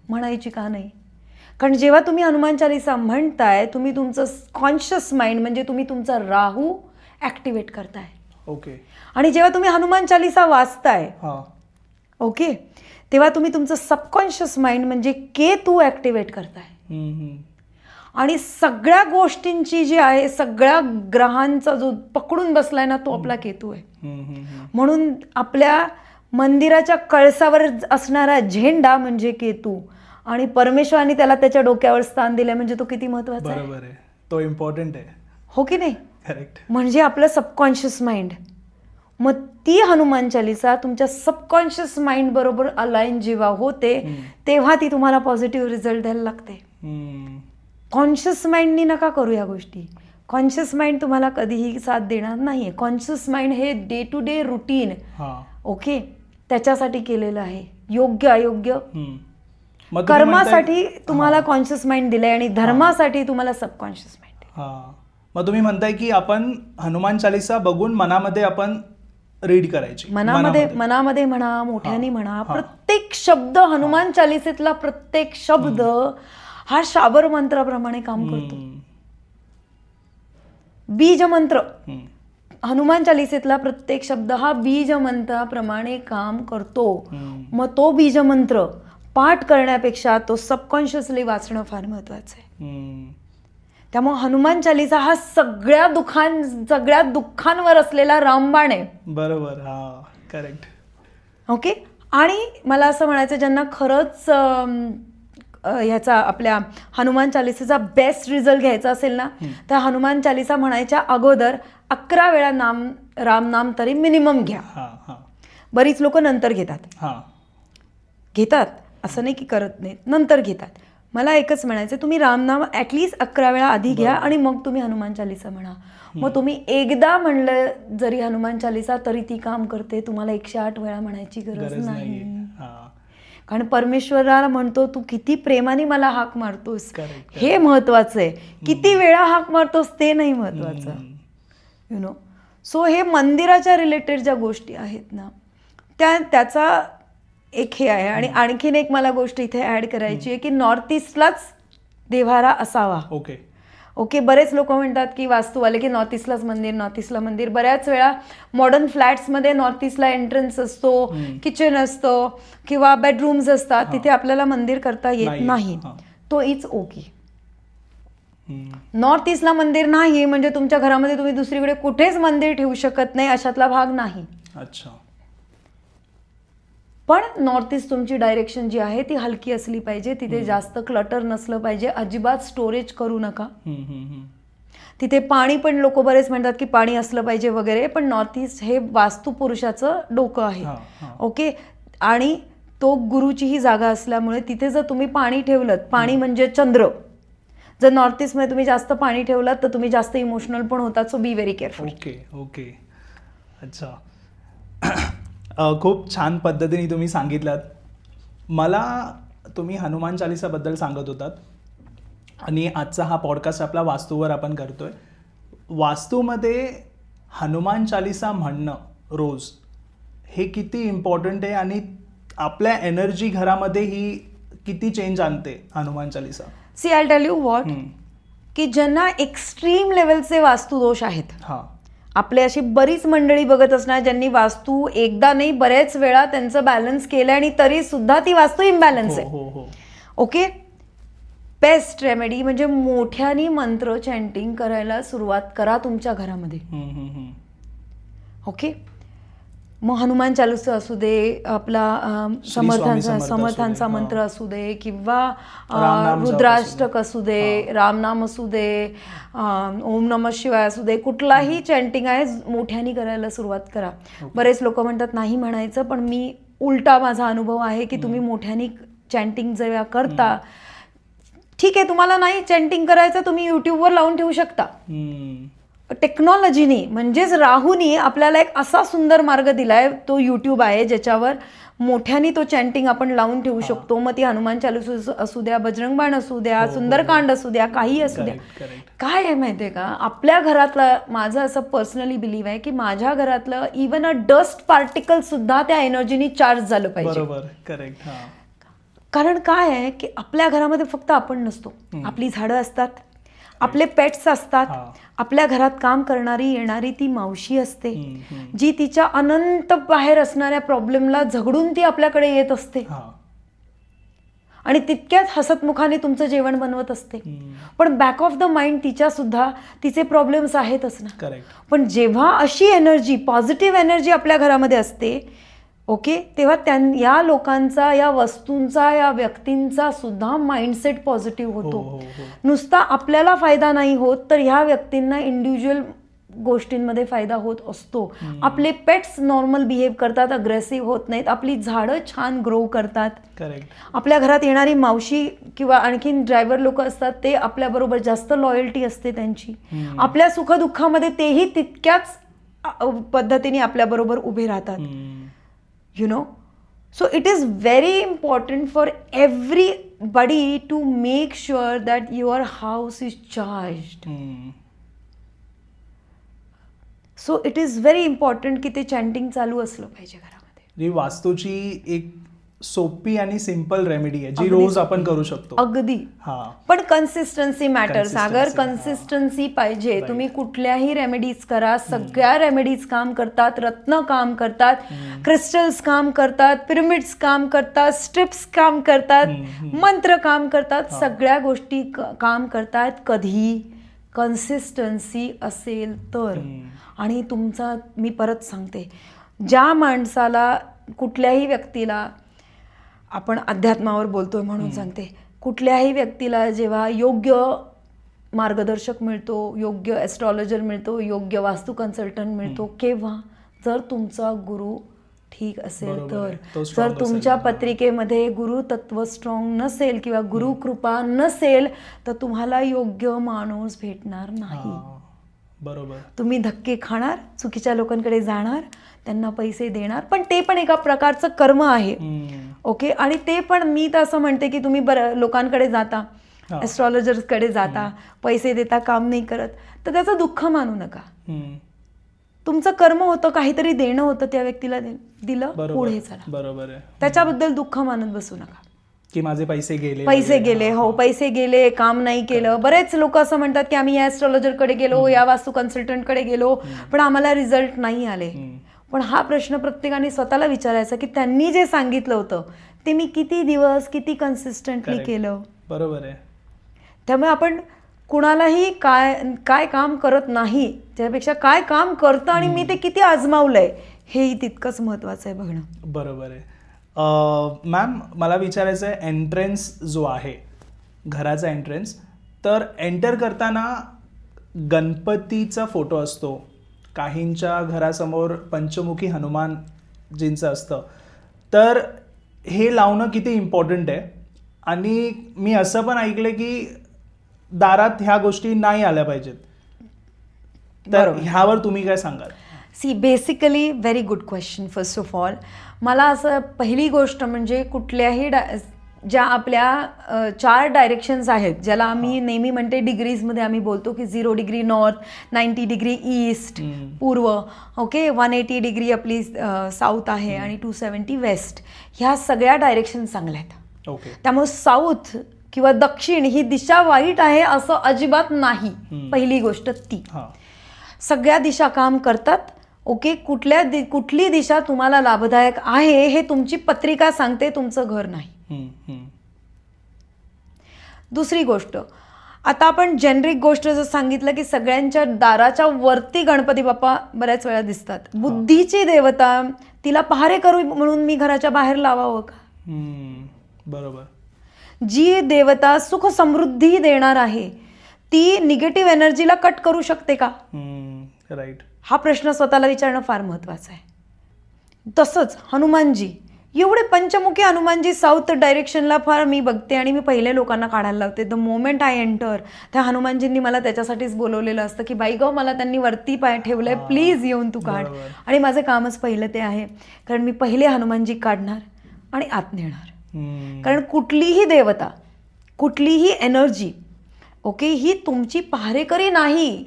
[SPEAKER 1] म्हणायची का नाही? कारण जेव्हा तुम्ही हनुमान चालिसा म्हणताय तुम्ही तुमचं कॉन्शियस माइंड म्हणजे तुम्ही तुमचा राहू ॲक्टिवेट करताय.
[SPEAKER 2] ओके.
[SPEAKER 1] आणि जेव्हा तुम्ही हनुमान चालिसा वाचताय ओके, तेव्हा तुम्ही तुमचं सबकॉन्शियस माइंड म्हणजे केतू ॲक्टिवेट करताय. आणि सगळ्या गोष्टींची जी आहे, सगळ्या ग्रहांचा जो पकडून बसलाय ना तो आपला केतू आहे. म्हणून आपल्या मंदिराच्या कळसावर असणारा झेंडा म्हणजे केतू आणि परमेश्वराने त्याला त्याच्या डोक्यावर स्थान दिलंय म्हणजे तो किती महत्वाचा आहे.
[SPEAKER 2] बरोबर आहे, तो इम्पॉर्टंट आहे.
[SPEAKER 1] हो की नाही?
[SPEAKER 2] करेक्ट.
[SPEAKER 1] म्हणजे आपलं सबकॉन्शियस माइंड. मग ती हनुमान चालिसा तुमच्या सबकॉन्शियस माइंड बरोबर अलाइन जेव्हा होते तेव्हा ती तुम्हाला पॉझिटिव्ह रिझल्ट द्यायला लागते. कॉन्शियस माइंडनी नका करू या गोष्टी. कॉन्शियस माइंड तुम्हाला कधीही साथ देणार नाहीये. कॉन्शियस माइंड हे day to day routine okay त्याच्यासाठी केलेलं आहे. योग्य अयोग्य कर्मासाठी तुम्हाला कॉन्शियस माइंड दिलंय आणि धर्मासाठी तुम्हाला सबकॉन्शियस माइंड.
[SPEAKER 2] मग तुम्ही म्हणताय की आपण हनुमान चालिसा बघून मनामध्ये आपण रीड करायची.
[SPEAKER 1] मनामध्ये म्हणा, मोठ्याने म्हणा. प्रत्येक शब्द हनुमान चालिसेतला प्रत्येक शब्द हा शाबर मंत्राप्रमाणे काम करतो. बीज मंत्र हनुमान चालिसेतला प्रत्येक शब्द हा बीज मंत्राप्रमाणे काम करतो. मग तो बीज मंत्र पाठ करण्यापेक्षा तो सबकॉन्शियसली वाचणं फार महत्वाचं आहे. त्यामुळे हनुमान चालिसा हा सगळ्या दुःखांवर असलेला रामबाण आहे.
[SPEAKER 2] बरोबर. करेक्ट.
[SPEAKER 1] ओके. आणि मला असं म्हणायचं ज्यांना खरंच ह्याचा आपल्या हनुमान चालिसेचा बेस्ट रिझल्ट घ्यायचा असेल ना तर हनुमान चालिसा म्हणायच्या अगोदर 11 वेळा राम नाम तरी मिनिमम घ्या. बरीच लोक नंतर घेतात असं नाही की करत नाहीत, नंतर घेतात. मला एकच म्हणायचं तुम्ही रामनाम ॲटलिस्ट 11 वेळा आधी घ्या आणि मग तुम्ही हनुमान चालिसा म्हणा. मग तुम्ही एकदा म्हणलं जरी हनुमान चालिसा तरी ती काम करते. तुम्हाला 108 वेळा म्हणायची गरज नाही. कारण परमेश्वराला म्हणतो तू किती प्रेमाने मला हाक मारतोस हे महत्वाचं आहे. किती वेळा हाक मारतोस ते नाही महत्वाचं. You know. सो हे मंदिराच्या रिलेटेड ज्या गोष्टी आहेत ना त्याचा एक हे आहे. आणि आणखीन एक मला गोष्ट इथे ऍड करायची आहे की नॉर्थ ईस्टलाच देव्हारा असावा. ओके. बरेच लोक म्हणतात की वास्तूवाले की नॉर्थ ईस्टलाच मंदिर. बऱ्याच वेळा मॉडर्न फ्लॅट्समध्ये नॉर्थ ईस्टला एंट्रन्स असतो, किचन असतं किंवा बेडरूम्स असतात, तिथे आपल्याला मंदिर करता येत नाही. तो इट्स ओके. नॉर्थ ईस्टला मंदिर नाही म्हणजे तुमच्या घरामध्ये तुम्ही दुसरीकडे कुठेच मंदिर ठेवू शकत नाही अशातला भाग नाही.
[SPEAKER 2] अच्छा.
[SPEAKER 1] पण नॉर्थ ईस्ट तुमची डायरेक्शन जी आहे ती हलकी असली पाहिजे. तिथे जास्त क्लटर नसलं पाहिजे. अजिबात स्टोरेज करू नका. तिथे पाणी पण लोक बरेच म्हणतात की पाणी असलं पाहिजे वगैरे, पण नॉर्थ ईस्ट हे वास्तुपुरुषाचं डोकं आहे. ओके. आणि तो गुरुचीही जागा असल्यामुळे तिथे जर तुम्ही पाणी ठेवलं, पाणी म्हणजे चंद्र, जर नॉर्थ ईस्टमध्ये तुम्ही जास्त पाणी ठेवलात तर तुम्ही जास्त इमोशनल पण होतात. सो बी व्हेरी केअरफुल.
[SPEAKER 2] ओके. अच्छा. खूप छान पद्धतीने तुम्ही सांगितलात. मला तुम्ही हनुमान चालिसाबद्दल सांगत होतात आणि आजचा हा पॉडकास्ट आपला वास्तूवर आपण करतोय. वास्तूमध्ये हनुमान चालिसा म्हणणं रोज हे किती इम्पॉर्टंट आहे आणि आपल्या एनर्जी घरामध्ये ही किती चेंज आणते Hanuman Chalisa?
[SPEAKER 1] See I tell you what, की ज्यांना एक्स्ट्रीम लेवलचे वास्तुदोष आहेत,
[SPEAKER 2] हां,
[SPEAKER 1] आपले अशी बरीच मंडळी बघत असणार ज्यांनी वास्तू एकदा नाही बऱ्याच वेळा त्यांचं बॅलन्स केलं आणि तरी सुद्धा ती वास्तू इम्बॅलन्स आहे.
[SPEAKER 2] हो.
[SPEAKER 1] ओके, बेस्ट रेमेडी म्हणजे मोठ्याने मंत्र चॅन्टिंग करायला सुरुवात करा तुमच्या घरामध्ये. ओके, मग हनुमान चालीसा असू दे, आपला समर्थांचा मंत्र असू दे, किंवा रुद्राष्टक असू दे, रामनाम असू दे, ओम नमः शिवाय असू दे, कुठलाही चॅन्टिंग आहे मोठ्याने करायला सुरुवात करा. बरेच लोक म्हणतात नाही म्हणायचं, पण मी उलटा माझा अनुभव आहे की तुम्ही मोठ्याने चॅन्टिंग जेव्हा करता, ठीक आहे तुम्हाला नाही चॅन्टिंग करायचं तुम्ही यूट्यूबवर लावून ठेवू शकता. टेक्नॉलॉजीनी म्हणजेच राहूनी आपल्याला एक असा सुंदर मार्ग दिलाय, तो यूट्यूब आहे ज्याच्यावर मोठ्याने तो चॅन्टिंग आपण लावून ठेवू शकतो. मग ती हनुमान चालीसा असू द्या, बजरंग बाण असू द्या, सुंदरकांड असू द्या, काही असू द्या. काय आहे माहितीये का, आपल्या घरातलं माझं असं पर्सनली बिलीव्ह आहे की माझ्या घरातलं इवन अ डस्ट पार्टिकल सुद्धा त्या एनर्जीनी चार्ज झालं पाहिजे.
[SPEAKER 2] बरोबर, करेक्ट.
[SPEAKER 1] कारण काय आहे की आपल्या घरामध्ये फक्त आपण नसतो, आपली झाडं असतात, आपले पेट्स असतात, आपल्या घरात काम करणारी येणारी ती मावशी असते, जी तिच्या अनंत बाहेर असणाऱ्या प्रॉब्लेमला झगडून ती आपल्याकडे येत असते आणि तितक्याच हसतमुखाने तुमचं जेवण बनवत असते. पण बॅक ऑफ द माइंड तिच्या सुद्धा तिचे प्रॉब्लेम्स आहेतच ना. पण जेव्हा अशी एनर्जी, पॉझिटिव्ह एनर्जी आपल्या घरामध्ये असते, ओके, तेव्हा या लोकांचा, या वस्तूंचा, या व्यक्तींचा सुद्धा माइंडसेट पॉझिटिव्ह होतो. नुसता आपल्याला फायदा नाही होत, तर ह्या व्यक्तींना इंडिव्हिज्युअल गोष्टींमध्ये फायदा होत असतो. आपले पेट्स नॉर्मल बिहेव करतात, अग्रेसिव्ह होत नाहीत, आपली झाडं छान ग्रो करतात. आपल्या घरात येणारी मावशी किंवा आणखीन ड्रायव्हर लोक असतात, ते आपल्याबरोबर जास्त लॉयल्टी असते त्यांची. आपल्या सुखदुःखामध्ये तेही तितक्याच पद्धतीने आपल्याबरोबर उभे राहतात. You know, so it is very important for everybody to make sure that your house is charged. So it is very important की ते चॅन्टिंग चालू असलं पाहिजे घरामध्ये.
[SPEAKER 2] ही वास्तूची एक सोपी आणि सिंपल रेमेडी आहे जी रोज आपण करू शकतो.
[SPEAKER 1] अगदी. पण कन्सिस्टन्सी मॅटर्स. अगर कन्सिस्टन्सी पाहिजे, तुम्ही कुठल्याही रेमेडीज करा, सगळ्या रेमेडीज काम करतात, रत्न काम करतात, क्रिस्टल्स काम करतात, पिरॅमिड्स काम करतात, स्ट्रिप्स काम करतात, मंत्र काम करतात, सगळ्या गोष्टी काम करतात कधी कन्सिस्टन्सी असेल तर. आणि तुमचा, मी परत सांगते, ज्या माणसाला, कुठल्याही व्यक्तीला, आपण अध्यात्मावर बोलतोय म्हणून सांगते, कुठल्याही व्यक्तीला जेव्हा योग्य मार्गदर्शक मिळतो, योग्य ॲस्ट्रॉलॉजर मिळतो, योग्य वास्तू कन्सल्टंट मिळतो, केव्हा, जर तुमचा गुरु ठीक असेल तर. जर तुमच्या पत्रिकेमध्ये गुरु तत्व स्ट्रॉंग नसेल किंवा गुरु कृपा नसेल तर तुम्हाला योग्य माणूस भेटणार नाही.
[SPEAKER 2] बरोबर. तुम्ही
[SPEAKER 1] धक्के खाणार, चुकीच्या लोकांकडे जाणार, त्यांना पैसे देणार, पण ते पण एका प्रकारचं कर्म आहे. ओके, आणि ते पण मी तर असं म्हणते की तुम्ही लोकांकडे जाता, ॲस्ट्रॉलॉजर्सकडे जाता, पैसे देता, काम नाही करत, तर त्याचं दुःख मानू नका. तुमचं कर्म होतं, काहीतरी देणं होतं, त्या व्यक्तीला दिलं, पुढे चला.
[SPEAKER 2] बरोबर आहे.
[SPEAKER 1] त्याच्याबद्दल दुःख मानत बसू नका
[SPEAKER 2] की माझे पैसे गेले.
[SPEAKER 1] हो, पैसे गेले, काम नाही केलं. बरेच लोक असं म्हणतात की आम्ही या ॲस्ट्रॉलॉजरकडे गेलो, या वास्तू कन्सल्टंटकडे गेलो, पण आम्हाला रिझल्ट नाही आले. पण हा प्रश्न प्रत्येकाने स्वतःला विचारायचा की त्यांनी जे सांगितलं होतं ते मी किती दिवस, किती कन्सिस्टंटली केलं.
[SPEAKER 2] बरोबर आहे.
[SPEAKER 1] त्यामुळे आपण कुणालाही काय काम करत नाही, त्यापेक्षा काय काम करतं आणि मी ते किती आजमावलंय हेही तितकंच महत्वाचं आहे बघणं.
[SPEAKER 2] बरोबर आहे. मॅम, मला विचारायचं आहे, एंट्रन्स जो आहे घराचा एंट्रन्स, तर एंटर करताना गणपतीचा फोटो असतो, काहींच्या घरासमोर पंचमुखी हनुमानजींचं असतं, तर हे लावणं किती इम्पॉर्टंट आहे. आणि मी असं पण ऐकलं की दारात ह्या गोष्टी नाही आल्या पाहिजेत. तर ह्यावर तुम्ही काय सांगाल?
[SPEAKER 1] See basically very good question. First of all मला असं पहिली गोष्ट म्हणजे कुठल्याही ज्या आपल्या 4 डायरेक्शन्स आहेत ज्याला आम्ही नेहमी म्हणते डिग्रीजमध्ये आम्ही बोलतो की 0 डिग्री नॉर्थ, 90 डिग्री ईस्ट पूर्व, ओके, 180 डिग्री आपली साऊथ आहे आणि 270 वेस्ट. ह्या सगळ्या डायरेक्शन चांगल्या आहेत.
[SPEAKER 2] ओके.
[SPEAKER 1] त्यामुळे साऊथ किंवा दक्षिण ही दिशा वाईट आहे असं अजिबात नाही. पहिली गोष्ट ती. सगळ्या दिशा काम करतात. ओके. कुठली दिशा तुम्हाला लाभदायक आहे हे तुमची पत्रिका सांगते, तुमचं घर नाही. दुसरी गोष्ट, आता आपण जेनरिक गोष्ट जर सांगितलं की सगळ्यांच्या दाराच्या वरती गणपती बाप्पा बऱ्याच वेळा दिसतात. बुद्धीची देवता, तिला पहारे करू म्हणून मी घराच्या बाहेर लावावं का?
[SPEAKER 2] बरोबर.
[SPEAKER 1] जी देवता सुख समृद्धी देणार आहे ती निगेटिव्ह एनर्जीला कट करू शकते का?
[SPEAKER 2] राईट.
[SPEAKER 1] हा प्रश्न स्वतःला विचारणं फार महत्वाचं आहे. तसंच हनुमानजी, एवढे पंचमुखी हनुमानजी साऊथ डायरेक्शनला फार मी बघते आणि मी पहिले लोकांना काढायला लावते. द मोमेंट आय एंटर, त्या हनुमानजींनी मला त्याच्यासाठीच बोलवलेलं असतं की बाई गं मला त्यांनी वरती पाय ठेवलंय, प्लीज येऊन तू काढ. आणि माझं कामच पहिलं ते आहे, कारण मी पहिले हनुमानजी काढणार आणि आत नेणार. कारण कुठलीही देवता, कुठलीही एनर्जी, ओके, ही तुमची पहारेकरी नाही.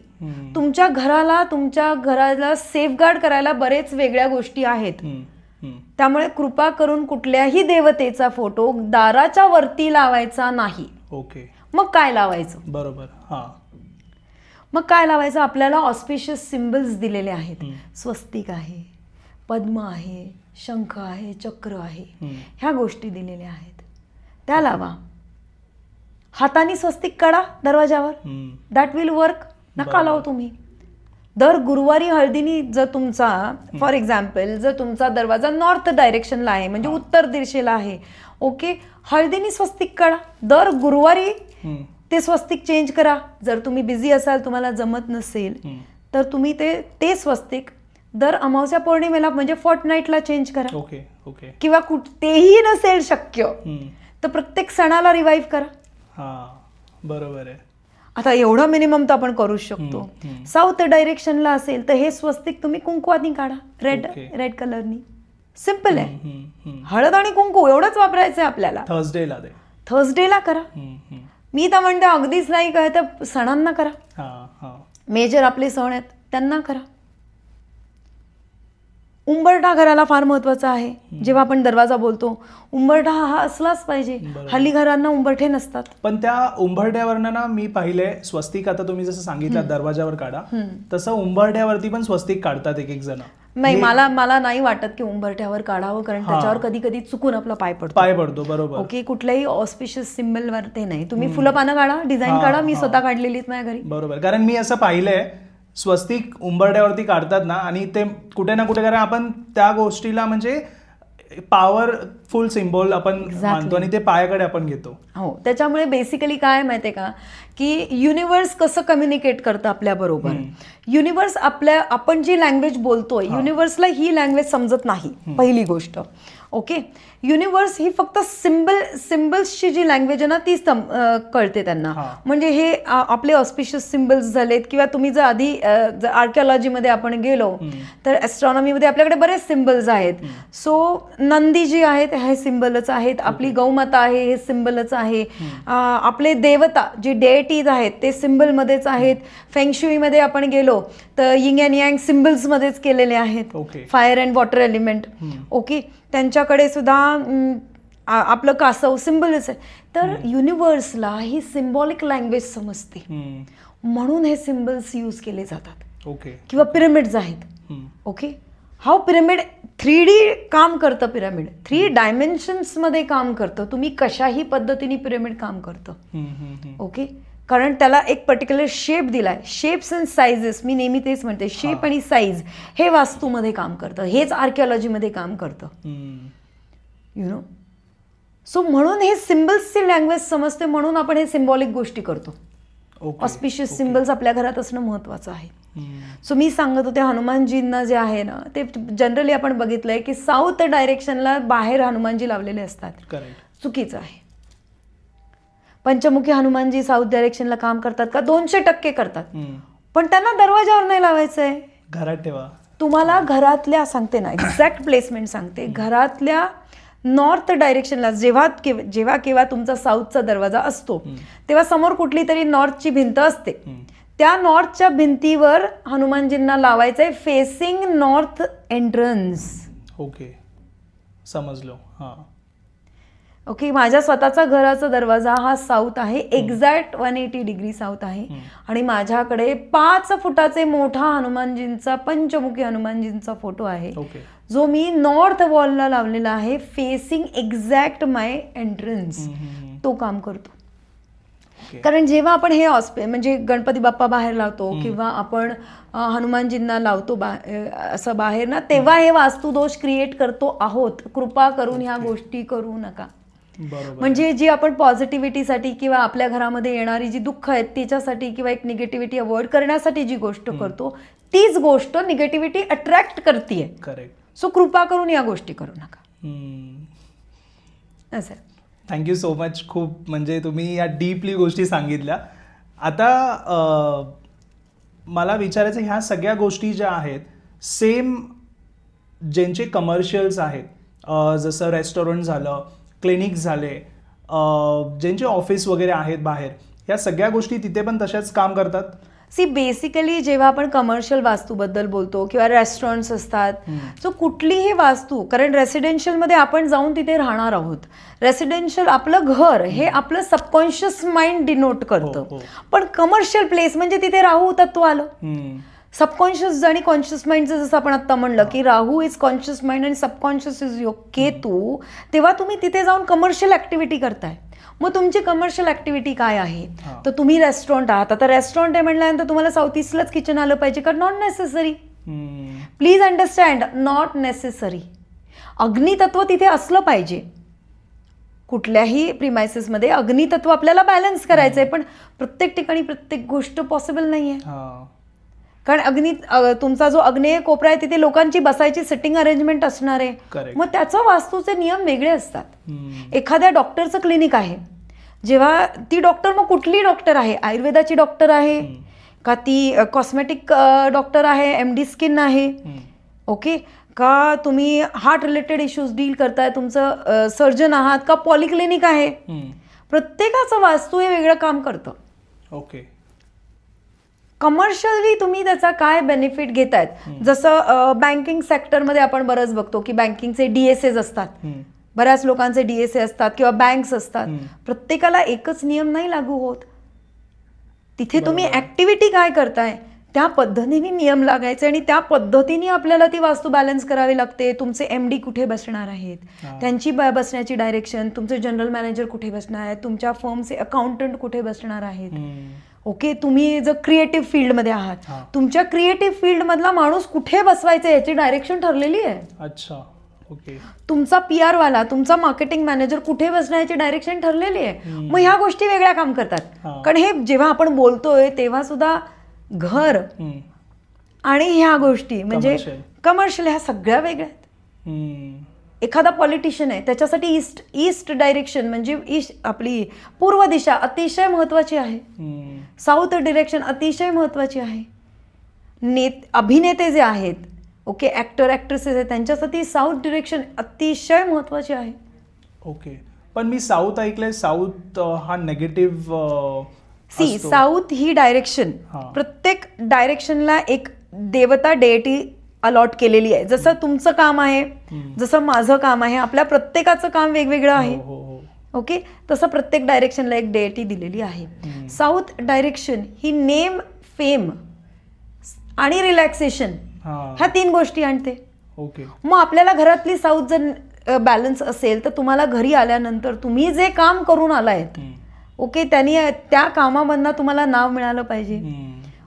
[SPEAKER 1] तुमच्या घराला सेफगार्ड करायला बरेच वेगळ्या गोष्टी आहेत. त्यामुळे कृपा करून कुठल्याही देवतेचा फोटो दाराच्या वरती लावायचा नाही.
[SPEAKER 2] ओके.
[SPEAKER 1] मग काय लावायचं?
[SPEAKER 2] बरोबर.
[SPEAKER 1] मग काय लावायचं? आपल्याला ऑस्पिशियस सिम्बल्स दिलेले आहेत. स्वस्तिक आहे, पद्म आहे, शंख आहे, चक्र आहे, ह्या गोष्टी दिलेल्या आहेत, त्या लावा. हाताने स्वस्तिक काढा दरवाजावर, दॅट विल वर्क. नका लावू तुम्ही. दर गुरुवारी हळदीनी जर तुमचा, फॉर एक्झाम्पल, जर तुमचा दरवाजा नॉर्थ डायरेक्शनला आहे म्हणजे उत्तर दिशेला आहे, ओके, हळदीनी स्वस्तिक काढा. दर गुरुवारी ते स्वस्तिक चेंज करा. जर तुम्ही बिझी असाल, तुम्हाला जमत नसेल, तर तुम्ही ते स्वस्तिक दर अमावस्या पौर्णिमेला म्हणजे फोर्टनाईटला चेंज करा.
[SPEAKER 2] ओके. ओके.
[SPEAKER 1] किंवा तेही नसेल शक्य तर प्रत्येक सणाला रिवाईव्ह करा.
[SPEAKER 2] बरोबर आहे.
[SPEAKER 1] आता एवढं मिनिमम तर आपण करू शकतो. साऊथ डायरेक्शनला असेल तर हे स्वस्तिक तुम्ही कुंकवानी काढा, रेड कलरनी. सिम्पल आहे. हळद आणि कुंकू एवढंच वापरायचं आहे आपल्याला. थर्सडेला करा. मी तर म्हणते अगदीच नाही काय तर सणांना करा. मेजर आपले सण आहेत त्यांना करा. उंबरठा घराला फार महत्वाचा आहे. जेव्हा आपण दरवाजा बोलतो, उंबरठा हा असलाच पाहिजे. हल्ली घरांना उंबरठे नसतात.
[SPEAKER 2] पण त्या उंबरठ्यावरनं ना मी पाहिले स्वस्तिक, आता तुम्ही जसं सांगितलं दरवाजावर काढा, तसं उंबरठ्यावरती पण स्वस्तिक काढतात एक जण.
[SPEAKER 1] नाही, मला नाही वाटत की उंबरठ्यावर काढावं, कारण त्याच्यावर कधी कधी चुकून आपला पाय पडतो.
[SPEAKER 2] बरोबर.
[SPEAKER 1] ओके. कुठल्याही ऑस्पिशियस सिम्बलवर ते नाही. तुम्ही फुलं पानं काढा, डिझाईन काढा. मी स्वतः काढलेलीच माझ्या घरी.
[SPEAKER 2] बरोबर. कारण मी असं पाहिलंय स्वस्तिक उंबरठ्यावरती काढतात ना, आणि ते कुठे ना कुठे, कारण आपण त्या गोष्टीला म्हणजे पॉवरफुल सिम्बॉल आपण मानतो आणि ते पायाकडे आपण घेतो.
[SPEAKER 1] हो. त्याच्यामुळे बेसिकली काय माहितीये का की युनिव्हर्स कसं कम्युनिकेट करतं आपल्या बरोबर. युनिव्हर्स आपण जी लँग्वेज बोलतोय, युनिव्हर्सला ही लँग्वेज समजत नाही. पहिली गोष्ट. ओके. युनिव्हर्स ही फक्त सिम्बल्सची जी लँग्वेज आहे ना तीच कळते त्यांना. म्हणजे हे आपले ऑस्पिशियस सिम्बल्स झालेत, किंवा तुम्ही जर आधी आर्किओलॉजीमध्ये आपण गेलो तर ॲस्ट्रॉनॉमीमध्ये आपल्याकडे बरेच सिम्बल्स आहेत. सो नंदी जी आहेत हे सिम्बलच आहेत, आपली गौमाता आहे हे सिम्बलच आहे, आपले देवता जी डेटीज आहेत ते सिम्बलमध्येच आहेत. फेंगशुईमध्ये आपण गेलो तर यिंग अँड यांग सिम्बल्समध्येच केलेले आहेत. Fire and water element. Okay. त्यांच्याकडे सुद्धा आपलं कासव सिम्बलच आहे. तर युनिव्हर्सला ही सिम्बॉलिक लँग्वेज समजते, म्हणून हे सिम्बल्स यूज केले जातात. किंवा पिरॅमिड्स आहेत. ओके. हा पिरॅमिड 3D काम करतं. पिरॅमिड 3 डायमेन्शन्समध्ये काम करतं. तुम्ही कशाही पद्धतीने पिरॅमिड काम करतं. ओके. कारण त्याला एक पर्टिक्युलर शेप दिलाय. शेप्स अँड साईजेस, मी नेहमी तेच म्हणते, शेप आणि साईज हे वास्तूमध्ये काम करतं, हेच आर्किओलॉजीमध्ये काम करतं. You know. सो म्हणून हे सिम्बल्सची लँग्वेज समजते, म्हणून आपण हे सिम्बॉलिक गोष्टी करतो. ऑस्पिशियस सिम्बल्स आपल्या घरात असणं महत्वाचं आहे. सो मी सांगत होते हनुमानजींना जे आहे ना, ते जनरली आपण बघितलंय की साऊथ डायरेक्शनला बाहेर हनुमानजी लावलेले असतात.
[SPEAKER 2] करेक्ट.
[SPEAKER 1] चुकीचं आहे. पंचमुखी हनुमानजी साऊथ डायरेक्शनला काम करतात का? 200% करतात.
[SPEAKER 2] हम्म.
[SPEAKER 1] पण त्यांना दरवाजावर नाही लावायचं आहे.
[SPEAKER 2] घरात ठेवा.
[SPEAKER 1] तुम्हाला घरातल्या, सांगते ना, एक्झॅक्ट प्लेसमेंट सांगते, घरातल्या नॉर्थ डायरेक्शनला जेव्हा केव्हा तुमचा साऊथचा दरवाजा असतो तेव्हा समोर कुठली तरी नॉर्थची भिंत असते. त्या नॉर्थच्या भिंतीवर हनुमानजींना लावायचं आहे फेसिंग नॉर्थ एंट्रन्स.
[SPEAKER 2] ओके, समजलो. हां.
[SPEAKER 1] ओके, माझ्या स्वतःचा घराचा दरवाजा हा साऊथ आहे, एक्झॅक्ट 180 डिग्री साऊथ आहे. आणि माझ्याकडे 5 फुटाचे मोठा हनुमानजींचा, पंचमुखी हनुमानजींचा फोटो आहे,
[SPEAKER 2] ओके.
[SPEAKER 1] जो मी नॉर्थ वॉलला लावलेला आहे, फेसिंग एक्झॅक्ट माय एंट्रन्स. तो काम करतो. कारण जेव्हा आपण हे म्हणजे गणपती बाप्पा बाहेर लावतो किंवा आपण हनुमानजींना लावतो असं बाहेर ना, तेव्हा हे वास्तुदोष क्रिएट करतो आहोत. कृपा करून ह्या गोष्टी करू नका. म्हणजे जी आपण पॉझिटिव्हिटीसाठी किंवा आपल्या घरामध्ये येणारी जी दुःख आहेत त्याच्यासाठी किंवा एक निगेटिव्हिटी अवॉइड करण्यासाठी जी गोष्ट करतो, तीच गोष्ट निगेटिव्हिटी अट्रॅक्ट करते.
[SPEAKER 2] करेक्ट.
[SPEAKER 1] सो कृपा करून या गोष्टी करू नका. असं.
[SPEAKER 2] Thank you so much. खूप म्हणजे तुम्ही या डीपली गोष्टी सांगितल्या. आता मला विचारायचं, ह्या सगळ्या गोष्टी ज्या आहेत सेम ज्यांचे कमर्शियल्स आहेत, जसं रेस्टॉरंट झालं, क्लिनिक्स झाले, ज्यांचे ऑफिस वगैरे आहेत बाहेर, या सगळ्या गोष्टी तिथे पण तशाच काम करतात?
[SPEAKER 1] बेसिकली जेव्हा आपण कमर्शियल वास्तूबद्दल बोलतो किंवा रेस्टॉरंट्स असतात, सो कुठलीही वास्तू, कारण रेसिडेन्शियलमध्ये आपण जाऊन तिथे राहणार आहोत. रेसिडेन्शियल आपलं घर हे आपलं सबकॉन्शियस माइंड डिनोट करतं. पण कमर्शियल प्लेस म्हणजे तिथे राहू तत्व आलं. सबकॉन्शियस आणि कॉन्शियस माइंडचं जसं आपण आता म्हणलं की राहू इज कॉन्शियस माइंड आणि सबकॉन्शियस इज योर केतू, तेव्हा तुम्ही तिथे जाऊन कमर्शियल ऍक्टिव्हिटी करताय. मग तुमची कमर्शियल ऍक्टिव्हिटी काय आहे? तर तुम्ही रेस्टॉरंट आहात. आता रेस्टॉरंट आहे म्हटल्यानंतर तुम्हाला साऊथ ईस्टलाच किचन आलं पाहिजे का? Not necessary. Please understand, not necessary. अग्नितत्व तिथे असलं पाहिजे. कुठल्याही प्रिमायसेसमध्ये अग्नितत्व आपल्याला बॅलन्स करायचं आहे, पण प्रत्येक ठिकाणी प्रत्येक गोष्ट पॉसिबल नाही आहे. कारण तुमचा जो अग्नेय कोपरा आहे तिथे लोकांची बसायची सिटिंग अरेंजमेंट असणार आहे. मग त्याचं वास्तूचे नियम वेगळे असतात. एखाद्या डॉक्टरचं क्लिनिक आहे, जेव्हा ती डॉक्टर, मग कुठली डॉक्टर आहे? आयुर्वेदाची डॉक्टर आहे का? ती कॉस्मेटिक डॉक्टर आहे, MD स्किन आहे, ओके, का तुम्ही हार्ट रिलेटेड इश्यूज डील करताय, तुमचं सर्जन आहात का पॉलिक्लिनिक आहे? प्रत्येकाचं वास्तू हे वेगळं काम करतं.
[SPEAKER 2] ओके.
[SPEAKER 1] कमर्शियली तुम्ही त्याचा काय बेनिफिट घेतायत? जसं बँकिंग सेक्टरमध्ये आपण बरंच बघतो की बँकिंगचे DSAs असतात, बऱ्याच लोकांचे DSA असतात किंवा बँक्स असतात. प्रत्येकाला एकच नियम नाही लागू होत. तिथे तुम्ही ऍक्टिव्हिटी काय करताय त्या पद्धतीने नियम लागायचे आणि त्या पद्धतीने आपल्याला ती वास्तू बॅलन्स करावी लागते. तुमचे MD कुठे बसणार आहेत, त्यांची बसण्याची डायरेक्शन, तुमचे जनरल मॅनेजर कुठे बसणार आहेत, तुमच्या फर्मचे अकाउंटंट कुठे बसणार आहेत. ओके, तुम्ही जर क्रिएटिव्ह फील्डमध्ये आहात, तुमच्या क्रिएटिव्ह फील्डमधला माणूस कुठे बसवायचा याची डायरेक्शन ठरलेली आहे.
[SPEAKER 2] अच्छा. ओके.
[SPEAKER 1] तुमचा PR वाला, तुमचा मार्केटिंग मॅनेजर कुठे बसण्याची डायरेक्शन ठरलेली आहे. मग ह्या गोष्टी वेगळ्या काम करतात. कारण हे जेव्हा आपण बोलतोय तेव्हा सुद्धा घर आणि ह्या गोष्टी म्हणजे कमर्शियल ह्या सगळ्या वेगळ्या आहेत. एखादा पॉलिटिशियन आहे, त्याच्यासाठी ईस्ट डायरेक्शन म्हणजे आपली पूर्व दिशा अतिशय महत्वाची आहे. साऊथ डिरेक्शन अतिशय महत्वाची आहे. अभिनेते जे आहेत, ओके, ऍक्टर ऍक्ट्रेसेस आहेत, त्यांच्यासाठी साऊथ डिरेक्शन अतिशय महत्वाची आहे.
[SPEAKER 2] ओके. पण मी साऊथ ऐकलंय, साऊथ हा नेगेटिव्ह.
[SPEAKER 1] साऊथ ही डायरेक्शन, प्रत्येक डायरेक्शनला एक देवता डेटी अलॉट केलेली आहे. जसं तुमचं काम आहे, जसं माझं काम आहे, आपल्या प्रत्येकाचं काम वेगवेगळं आहे. ओके, तसं प्रत्येक डायरेक्शनला एक डेटी दिलेली आहे. साऊथ डायरेक्शन ही नेम, फेम आणि रिलॅक्सेशन ह्या 3 गोष्टी आणते.
[SPEAKER 2] ओके.
[SPEAKER 1] मग आपल्याला घरातली साऊथ जर बॅलन्स असेल तर तुम्हाला घरी आल्यानंतर तुम्ही जे काम करून आलायत, ओके, त्यांनी त्या कामामधनं तुम्हाला नाव मिळालं पाहिजे.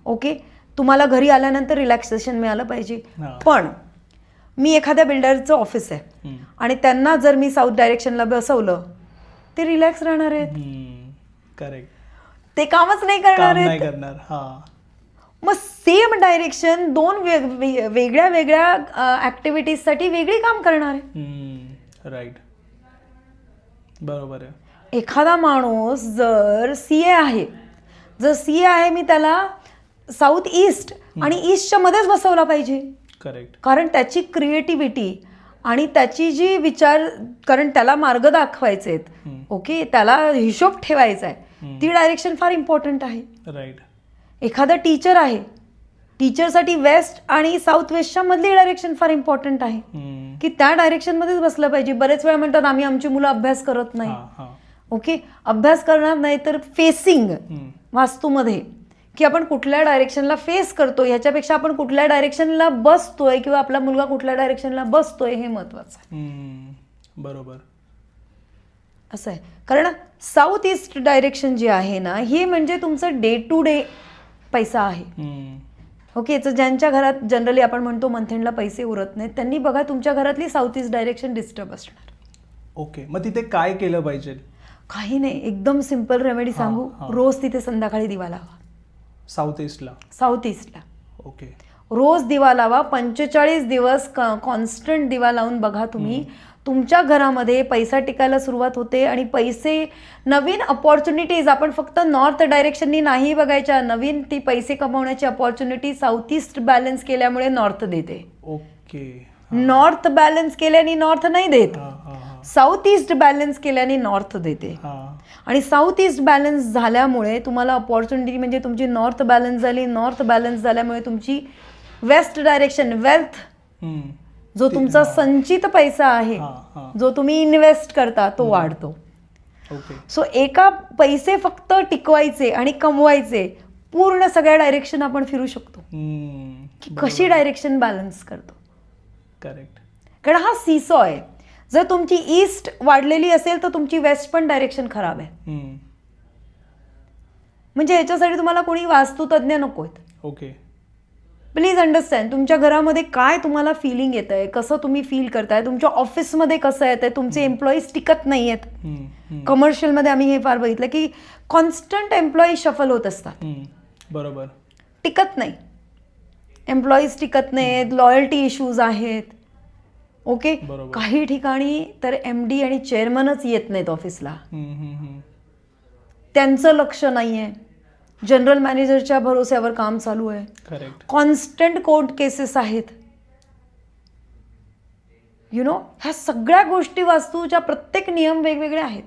[SPEAKER 1] ओके, तुम्हाला घरी आल्यानंतर रिलॅक्सेशन मिळालं पाहिजे. पण मी एखाद्या बिल्डरचं ऑफिस आहे आणि त्यांना जर मी साऊथ डायरेक्शनला बसवलं, ते रिलॅक्स राहणार आहेत.
[SPEAKER 2] करेक्ट.
[SPEAKER 1] ते कामच नाही करणार आहेत. मग सेम डायरेक्शन 2 वेगळ्या वेगळ्या ऍक्टिव्हिटीजसाठी वेगळी काम करणार आहे.
[SPEAKER 2] राईट. बरोबर आहे.
[SPEAKER 1] एखादा माणूस जर CA आहे, मी त्याला साऊथ ईस्ट आणि ईस्टच्या मध्येच बसवला पाहिजे.
[SPEAKER 2] करेक्ट.
[SPEAKER 1] कारण त्याची क्रिएटिव्हिटी आणि त्याची जी विचार, कारण त्याला मार्ग दाखवायचे आहेत, ओके, त्याला हिशोब ठेवायचा आहे, ती डायरेक्शन फार इम्पॉर्टंट आहे.
[SPEAKER 2] राईट.
[SPEAKER 1] एखादा टीचर आहे, टीचरसाठी वेस्ट आणि साऊथ वेस्टच्या मधली डायरेक्शन फार इम्पॉर्टंट आहे, की त्या डायरेक्शनमध्येच बसलं पाहिजे. बरेच वेळा म्हणतात आम्ही आमची मुलं अभ्यास करत नाही. ओके, अभ्यास करणार नाही तर फेसिंग वास्तूमध्ये, की आपण कुठल्या डायरेक्शनला फेस करतो ह्याच्यापेक्षा आपण कुठल्या डायरेक्शनला बसतोय किंवा आपला मुलगा कुठल्या डायरेक्शनला बसतोय हे महत्वाचं आहे.
[SPEAKER 2] बरोबर.
[SPEAKER 1] असं आहे. कारण साऊथ ईस्ट डायरेक्शन जे आहे ना, हे म्हणजे तुमचं डे टू डे पैसा आहे. ओके, तर ज्यांच्या घरात जनरली आपण म्हणतो मंथेंडला पैसे उरत नाहीत, त्यांनी बघा तुमच्या घरातली साऊथ ईस्ट डायरेक्शन डिस्टर्ब असणार.
[SPEAKER 2] ओके, मग तिथे काय केलं पाहिजे?
[SPEAKER 1] काही नाही, एकदम सिम्पल रेमेडी सांगू. रोज तिथे संध्याकाळी दिवा लावा.
[SPEAKER 2] साऊथ ईस्टला?
[SPEAKER 1] साऊथ ईस्टला.
[SPEAKER 2] ओके.
[SPEAKER 1] रोज दिवा लावा. 45 दिवस कॉन्स्टंट दिवा लावून बघा तुम्ही, तुमच्या घरामध्ये पैसा टिकायला सुरुवात होते आणि पैसे, नवीन अपॉर्च्युनिटीज, आपण फक्त नॉर्थ डायरेक्शननी नाही बघायच्या, नवीन ती पैसे कमवण्याची अपॉर्च्युनिटी साऊथ ईस्ट बॅलन्स केल्यामुळे नॉर्थ देते.
[SPEAKER 2] ओके.
[SPEAKER 1] नॉर्थ बॅलन्स केल्याने नॉर्थ नाही देत, साऊथ ईस्ट बॅलन्स केल्याने नॉर्थ देते. आणि साऊथ ईस्ट बॅलन्स झाल्यामुळे तुम्हाला अपॉर्च्युनिटी, म्हणजे तुमची नॉर्थ बॅलन्स झाली, नॉर्थ बॅलन्स झाल्यामुळे तुमची वेस्ट डायरेक्शन, वेल्थ, जो तुमचा संचित पैसा आहे, जो तुम्ही इन्व्हेस्ट करता, तो वाढतो. सो एका पैसे फक्त टिकवायचे आणि कमवायचे, पूर्ण सगळ्या डायरेक्शन आपण फिरू शकतो. की कशी डायरेक्शन बॅलन्स करतो.
[SPEAKER 2] करेक्ट.
[SPEAKER 1] कारण हा सीसॉ आहे. जर तुमची ईस्ट वाढलेली असेल तर तुमची वेस्ट पण डायरेक्शन खराब आहे. म्हणजे याच्यासाठी तुम्हाला कोणी वास्तुतज्ञ नको आहेत.
[SPEAKER 2] ओके.
[SPEAKER 1] प्लीज अंडरस्टँड, तुमच्या घरामध्ये काय तुम्हाला फिलिंग येत आहे, कसं तुम्ही फील करताय, तुमच्या ऑफिसमध्ये कसं येत आहे, तुमचे एम्प्लॉईज टिकत नाही आहेत. कमर्शियलमध्ये आम्ही हे फार बघितलं की कॉन्स्टंट एम्प्लॉई शफल होत असतात.
[SPEAKER 2] बरोबर.
[SPEAKER 1] टिकत नाही, एम्प्लॉईज टिकत नाहीत, लॉयल्टी इश्यूज आहेत. ओके, काही ठिकाणी तर MD आणि चेअरमनच येत नाहीत ऑफिसला, त्यांचं लक्ष नाहीये, जनरल मॅनेजरच्या भरोश्यावर काम चालू आहे. कॉन्स्टंट कोर्ट केसेस आहेत. ह्या सगळ्या गोष्टी वास्तूच्या प्रत्येक नियम वेगवेगळे आहेत.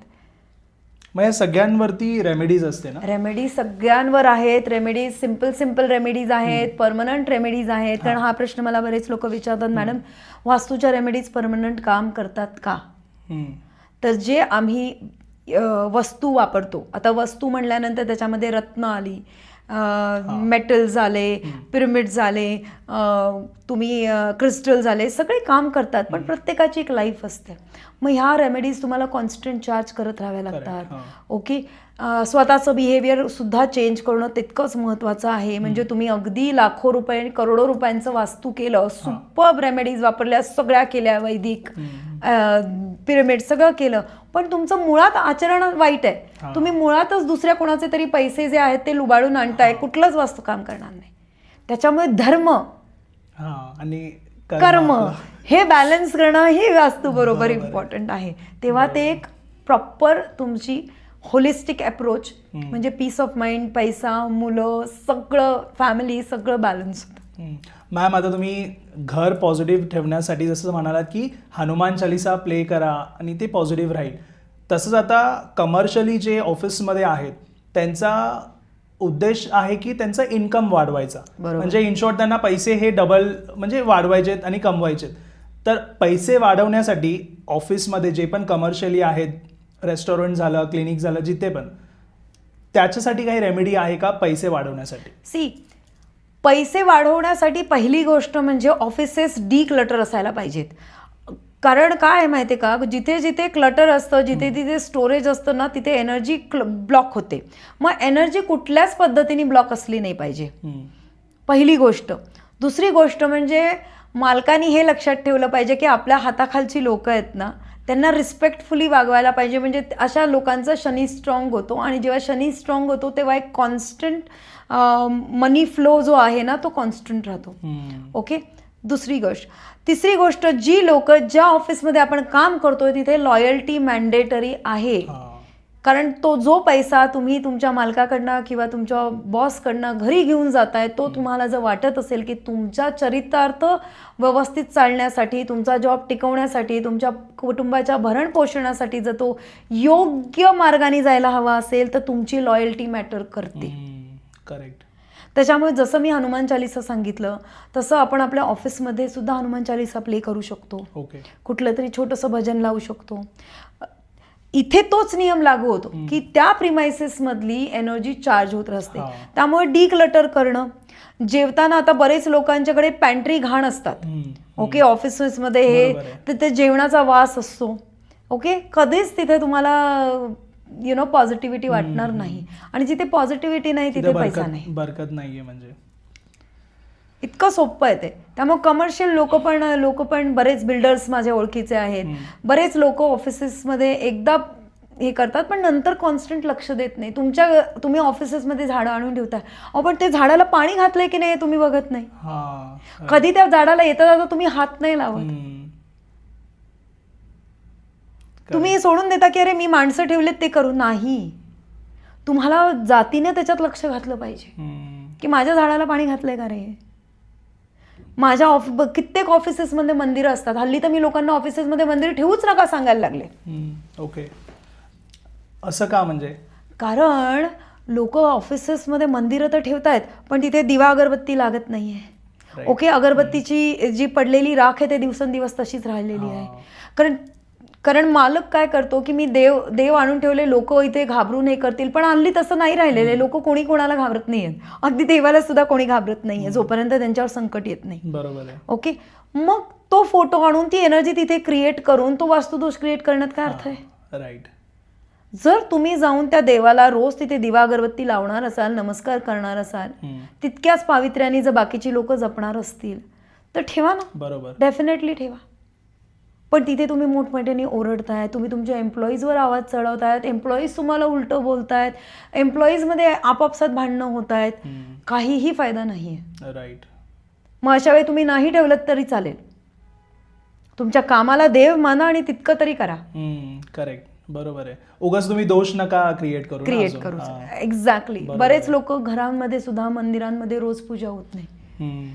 [SPEAKER 2] मग या सगळ्यांवरती रेमेडीज असते ना?
[SPEAKER 1] रेमेडीज सगळ्यांवर आहेत. रेमेडीज सिम्पल रेमेडीज आहेत, परमनंट रेमेडीज आहेत. कारण हा प्रश्न मला बरेच लोक विचारतात, मॅडम वास्तूच्या रेमेडीज परमनंट काम करतात का? तर जे आम्ही वस्तू वापरतो, आता वस्तू म्हणल्यानंतर त्याच्यामध्ये रत्न आली, मेटल्स आले, पिरमिड्स आले, तुम्ही क्रिस्टल झाले, सगळे काम करतात, पण प्रत्येकाची एक लाईफ असते. मग ह्या रेमेडीज तुम्हाला कॉन्स्टंट चार्ज करत राहाव्या लागतात. ओके, स्वतःचं बिहेवियर सुद्धा चेंज करणं तितकंच महत्त्वाचं आहे. म्हणजे तुम्ही अगदी लाखो रुपये, करोडो रुपयांचं वास्तू केलं, सुपर्ब रेमेडीज वापरल्या, सगळ्या केल्या, वैदिक, पिरमिड सगळं केलं, पण तुमचं मुळात आचरण वाईट आहे. तुम्ही मुळातच दुसऱ्या कोणाचे तरी पैसे जे आहेत ते लुबाडून आणताय, कुठलंच वास्तू काम करणार नाही. त्याच्यामुळे धर्म
[SPEAKER 2] आणि
[SPEAKER 1] कर्म हे बॅलन्स करणं हे वास्तू बरोबर इम्पॉर्टंट आहे. तेव्हा ते एक प्रॉपर तुमची होलिस्टिक अप्रोच, म्हणजे पीस ऑफ माइंड, पैसा, मुलं, सगळं, फॅमिली, सगळं बॅलन्स होतं.
[SPEAKER 2] मॅम, आता तुम्ही घर पॉझिटिव्ह ठेवण्यासाठी जसं म्हणालात की हनुमान चालिसा प्ले करा आणि ते पॉझिटिव्ह राहील, तसंच आता कमर्शियली जे ऑफिसमध्ये आहेत त्यांचा उद्देश आहे की त्यांचा इन्कम वाढवायचा. म्हणजे इन शॉर्ट त्यांना पैसे हे डबल म्हणजे वाढवायचेत आणि कमवायचेत. तर पैसे वाढवण्यासाठी ऑफिसमध्ये जे पण कमर्शियली आहेत, रेस्टॉरंट झालं, क्लिनिक झालं, जिथे पण, त्याच्यासाठी काही रेमेडी आहे का पैसे वाढवण्यासाठी?
[SPEAKER 1] पैसे वाढवण्यासाठी पहिली गोष्ट म्हणजे ऑफिसेस डिक्लटर असायला पाहिजेत. कारण काय आहे माहिती आहे का, जिथे जिथे क्लटर असतं, जिथे तिथे स्टोरेज असतं ना, तिथे एनर्जी ब्लॉक होते. मग एनर्जी कुठल्याच पद्धतीने ब्लॉक असली नाही पाहिजे, पहिली गोष्ट. दुसरी गोष्ट म्हणजे मालकांनी हे लक्षात ठेवलं पाहिजे की आपल्या हाताखालची लोक आहेत ना, त्यांना रिस्पेक्टफुली वागवायला पाहिजे. म्हणजे अशा लोकांचा शनी स्ट्रॉंग होतो, आणि जेव्हा शनी स्ट्रॉंग होतो तेव्हा एक कॉन्स्टंट मनी फ्लो जो आहे ना, तो कॉन्स्टंट राहतो. ओके, दुसरी गोष्ट. तिसरी गोष्ट, जी लोक ज्या ऑफिसमध्ये आपण काम करतोय तिथे लॉयल्टी मॅन्डेटरी आहे. कारण तो जो पैसा तुम्ही तुमच्या मालकाकडनं किंवा तुमच्या बॉसकडनं घरी घेऊन जाताय, तो तुम्हाला जर वाटत असेल की तुमच्या चरितार्थ व्यवस्थित चालण्यासाठी, तुमचा जॉब टिकवण्यासाठी, तुमच्या कुटुंबाच्या भरण पोषणासाठी जर तो योग्य मार्गाने जायला हवा असेल, तर तुमची लॉयल्टी मॅटर करते.
[SPEAKER 2] करेक्ट.
[SPEAKER 1] त्याच्यामुळे जसं मी हनुमान चालीसा सांगितलं तसं आपण आपल्या ऑफिसमध्ये सुद्धा हनुमान चालीसा प्ले करू शकतो.
[SPEAKER 2] ओके.
[SPEAKER 1] कुठलं तरी छोटंसं भजन लावू शकतो. इथे तोच नियम लागू होतो की त्या प्रिमायसेस मधली एनर्जी चार्ज होत असते. त्यामुळे डिक्लटर करणं. जेवताना आता बरेच लोकांच्याकडे पॅन्ट्री घाण असतात. ओके, ऑफिसमध्ये हे तिथे जेवणाचा वास असतो. ओके, कधीच तिथे तुम्हाला पॉझिटिव्हिटी वाटणार नाही. आणि जिथे पॉझिटिव्हिटी नाही तिथे पैसा नाही,
[SPEAKER 2] बरकत नाहीये. म्हणजे
[SPEAKER 1] इतकं सोपं आहे ते. त्यामुळे कमर्शियल लोक पण बरेच बिल्डर्स माझ्या ओळखीचे आहेत. बरेच लोक ऑफिसेसमध्ये एकदा हे करतात पण नंतर कॉन्स्टंट लक्ष देत नाही. तुम्ही ऑफिसेसमध्ये झाडं आणून ठेवताय, पण ते झाडाला पाणी घातलंय की नाही तुम्ही बघत नाही. कधी त्या झाडाला येता जाता तुम्ही हात नाही लावत. तुम्ही सोडून देता की अरे मी माणसं ठेवलेत ते करू. नाही, तुम्हाला जातीने त्याच्यात लक्ष घातलं पाहिजे की माझ्या झाडाला पाणी घातलंय का रे. माझ्या कित्येक ऑफिसेसमध्ये मंदिरं असतात. हल्ली तर मी लोकांना ऑफिसेसमध्ये मंदिर ठेवूच नका सांगायला लागले.
[SPEAKER 2] ओके, असं का? म्हणजे
[SPEAKER 1] कारण लोक ऑफिसेसमध्ये मंदिरं तर ठेवतायत पण तिथे दिवा अगरबत्ती लागत नाहीये. ओके, अगरबत्तीची जी पडलेली राख आहे ते दिवसेंदिवस तशीच राहिलेली आहे. कारण मालक काय करतो की मी देव आणून ठेवले, लोक इथे घाबरून हे करतील. पण हल्ली तसं नाही राहिलेले. लोक कोणी कोणाला घाबरत नाहीयेत. अगदी देवाला सुद्धा कोणी घाबरत नाहीये जोपर्यंत त्यांच्यावर संकट येत नाही.
[SPEAKER 2] बरोबर आहे.
[SPEAKER 1] ओके, मग तो फोटो आणून ती एनर्जी तिथे क्रिएट करून तो वास्तुदोष क्रिएट करण्यात काय अर्थ आहे?
[SPEAKER 2] राईट.
[SPEAKER 1] जर तुम्ही जाऊन त्या देवाला रोज तिथे दिवा अगरबत्ती लावणार असाल, नमस्कार करणार असाल, तितक्याच पावित्र्याने जर बाकीची लोक जपणार असतील तर ठेवा ना.
[SPEAKER 2] बरोबर,
[SPEAKER 1] डेफिनेटली ठेवा. पण तिथे तुम्ही मोठमोठ्याने ओरडताय, तुम्ही तुमच्या एम्प्लॉईजवर आवाज चढवतायत, एम्प्लॉईज तुम्हाला उलटं बोलतायत, एम्प्लॉईजमध्ये आपापसात भांडणं होत आहेत, काहीही फायदा नाही आहे.
[SPEAKER 2] राईट.
[SPEAKER 1] मग अशा वेळी तुम्ही नाही ठेवलं तरी चालेल. तुमच्या कामाला देव माना आणि तितकं तरी करा.
[SPEAKER 2] करेक्ट, बरोबर आहे. उगाच तुम्ही दोष नका क्रिएट करू.
[SPEAKER 1] एक्झॅक्टली. बरेच लोक घरांमध्ये सुद्धा, मंदिरांमध्ये रोज पूजा होत नाही.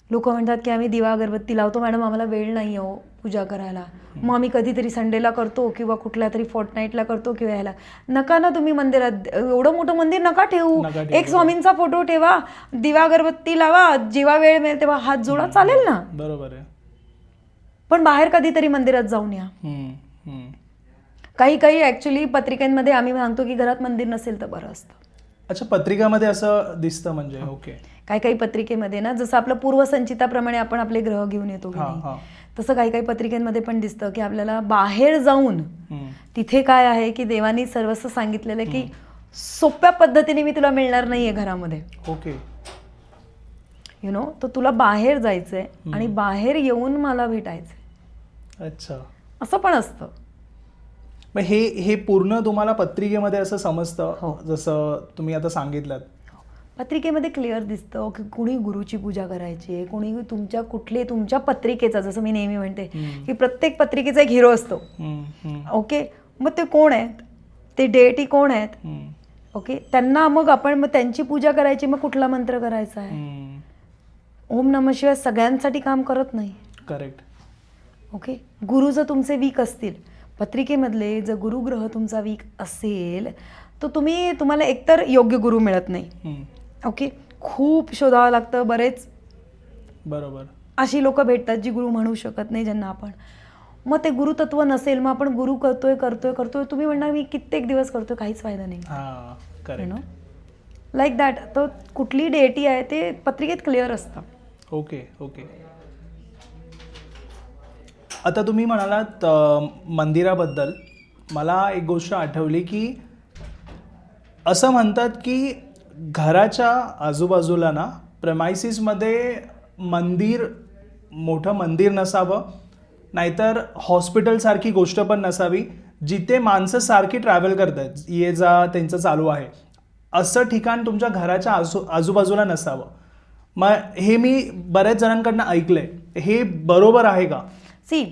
[SPEAKER 1] लोक म्हणतात की आम्ही दिवा अगरबत्ती लावतो मॅडम, आम्हाला वेळ नाही हो पूजा करायला, मग आम्ही कधीतरी संडेला करतो किंवा कुठल्या तरी फोर्टनाईटला करतो किंवा ह्याला. नका ना तुम्ही मंदिरात एवढं मोठं मंदिर नका ठेवू. एक स्वामींचा फोटो ठेवा, दिवा अगरबत्ती लावा, जेव्हा वेळ मिळेल तेव्हा हात जोडा, चालेल ना.
[SPEAKER 2] बरोबर आहे.
[SPEAKER 1] पण बाहेर कधीतरी मंदिरात जाऊन या. काही ऍक्च्युली पत्रिकांमध्ये आम्ही सांगतो की घरात मंदिर नसेल तर बरं असतं.
[SPEAKER 2] अच्छा, पत्रिकामध्ये असं दिसतं म्हणजे. ओके.
[SPEAKER 1] काही पत्रिकेमध्ये ना, जसं आपलं पूर्वसंचिताप्रमाणे आपण आपले ग्रह घेऊन येतो की नाही, तसं काही पत्रिकांमध्ये पण दिसतं की आपल्याला बाहेर जाऊन तिथे काय आहे की देवानी सर्वस्व सांगितलेलं आहे की सोप्या पद्धतीने मी तुला मिळणार नाहीये घरामध्ये.
[SPEAKER 2] ओके.
[SPEAKER 1] तर तुला बाहेर जायचंय आणि बाहेर येऊन मला भेटायचंय.
[SPEAKER 2] अच्छा,
[SPEAKER 1] असं पण असतं.
[SPEAKER 2] मग हे पूर्ण तुम्हाला पत्रिकेमध्ये असं समजतं जसं तुम्ही आता सांगितलं.
[SPEAKER 1] पत्रिकेमध्ये क्लिअर दिसतं की कुणी गुरुची पूजा करायची, कुणी तुमच्या पत्रिकेचा, जसं मी नेहमी म्हणते की प्रत्येक पत्रिकेचा एक हिरो असतो. ओके, मग ते कोण आहेत, ते डेटी कोण आहेत. ओके, त्यांना मग आपण त्यांची पूजा करायची. मग कुठला मंत्र करायचा आहे? ओम नमः शिवाय सगळ्यांसाठी काम करत नाही.
[SPEAKER 2] करेक्ट.
[SPEAKER 1] ओके, गुरु जर तुमचे वीक असतील, पत्रिकेमधले जर गुरुग्रह तुमचा वीक असेल तर तुम्हाला एकतर योग्य गुरु मिळत नाही. ओके, खूप शोधावं लागतं. बरेच
[SPEAKER 2] बरोबर
[SPEAKER 1] अशी लोक भेटतात जी गुरु म्हणू शकत नाही ज्यांना आपण. मग ते गुरुतत्व नसेल, मग आपण गुरु करतोय तुम्ही म्हणणार मी कित्येक दिवस करतोय, काहीच फायदा नाही. Like that. तर कुठली डेटी आहे ते पत्रिकेत क्लिअर असतं.
[SPEAKER 2] ओके. आता तुम्ही म्हणालात मंदिराबद्दल, मला एक गोष्ट आठवली की असं म्हणतात की घराच्या आजूबाजूला ना प्रेमायसिसमध्ये मोठं मंदिर नसावं, नाहीतर हॉस्पिटलसारखी गोष्ट पण नसावी जिथे माणसं सारखी ट्रॅव्हल करतात, ये जा त्यांचं चालू आहे, असं ठिकाण तुमच्या घराच्या आजूबाजूला नसावं. मग हे मी बऱ्याच जणांकडनं ऐकलंय, हे बरोबर आहे का?
[SPEAKER 1] सी,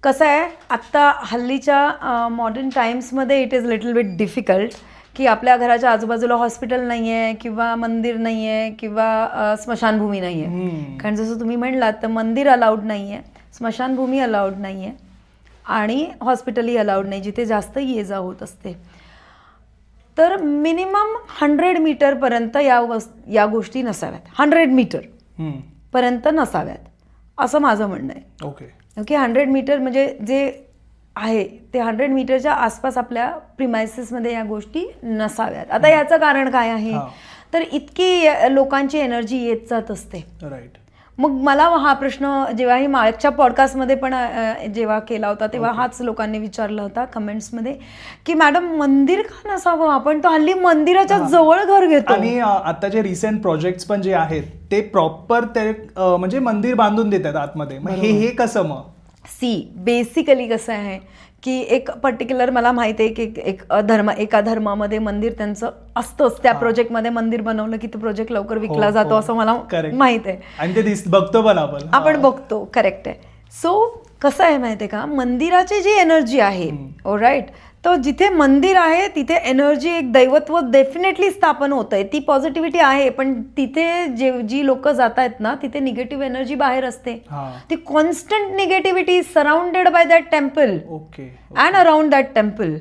[SPEAKER 1] कसं आहे, आत्ता हल्लीच्या मॉडर्न टाइम्समध्ये it is little bit difficult की आपल्या घराच्या आजूबाजूला हॉस्पिटल नाही आहे किंवा मंदिर नाही आहे किंवा स्मशानभूमी नाही आहे. कारण जसं तुम्ही म्हणलात तर मंदिर अलाउड नाही आहे, स्मशानभूमी अलाउड नाही आहे आणि हॉस्पिटलही अलाउड नाही जिथे जास्त ये जा होत असते. तर मिनिमम 100 मीटरपर्यंत या गोष्टी नसाव्यात. 100 मीटर पर्यंत नसाव्यात असं माझं म्हणणं आहे. ओके 100 मीटर म्हणजे जे आहे ते 100 मीटरच्या आसपास आपल्या प्रिमायसेसमध्ये या गोष्टी नसाव्यात. आता याचं कारण काय आहे, तर इतकी लोकांची एनर्जी येत जात असते.
[SPEAKER 2] राईट.
[SPEAKER 1] मग मला हा प्रश्न जेव्हाही मागच्या पॉडकास्टमध्ये पण जेव्हा केला होता तेव्हा हाच लोकांनी विचारला होता कमेंट्समध्ये की मॅडम मंदिर का नसावं, आपण तर हल्ली मंदिराच्या जवळ घर घेतो.
[SPEAKER 2] आणि आता जे रिसेंट प्रोजेक्ट्स पण जे आहेत ते प्रॉपर ते म्हणजे मंदिर बांधून देतात आतमध्ये. हे कसं मग?
[SPEAKER 1] बेसिकली कसं आहे की एक पर्टिक्युलर मला माहिती आहे की एका धर्मामध्ये मंदिर त्यांचं असतंच. त्या प्रोजेक्टमध्ये मंदिर बनवलं की तो प्रोजेक्ट लवकर विकला जातो असं मला माहित आहे.
[SPEAKER 2] आणि ते बघतो पण आपण
[SPEAKER 1] बघतो. करेक्ट आहे. सो कसं आहे माहिती आहे का, मंदिराची जी एनर्जी आहे राईट, तर जिथे मंदिर आहे तिथे एनर्जी एक दैवत्व डेफिनेटली स्थापन होत आहे. ती पॉझिटिव्हिटी आहे, पण तिथे जी लोक जात आहेत ना तिथे निगेटिव्ह एनर्जी बाहेर असते. ती constant negativity surrounded by that temple and around that temple.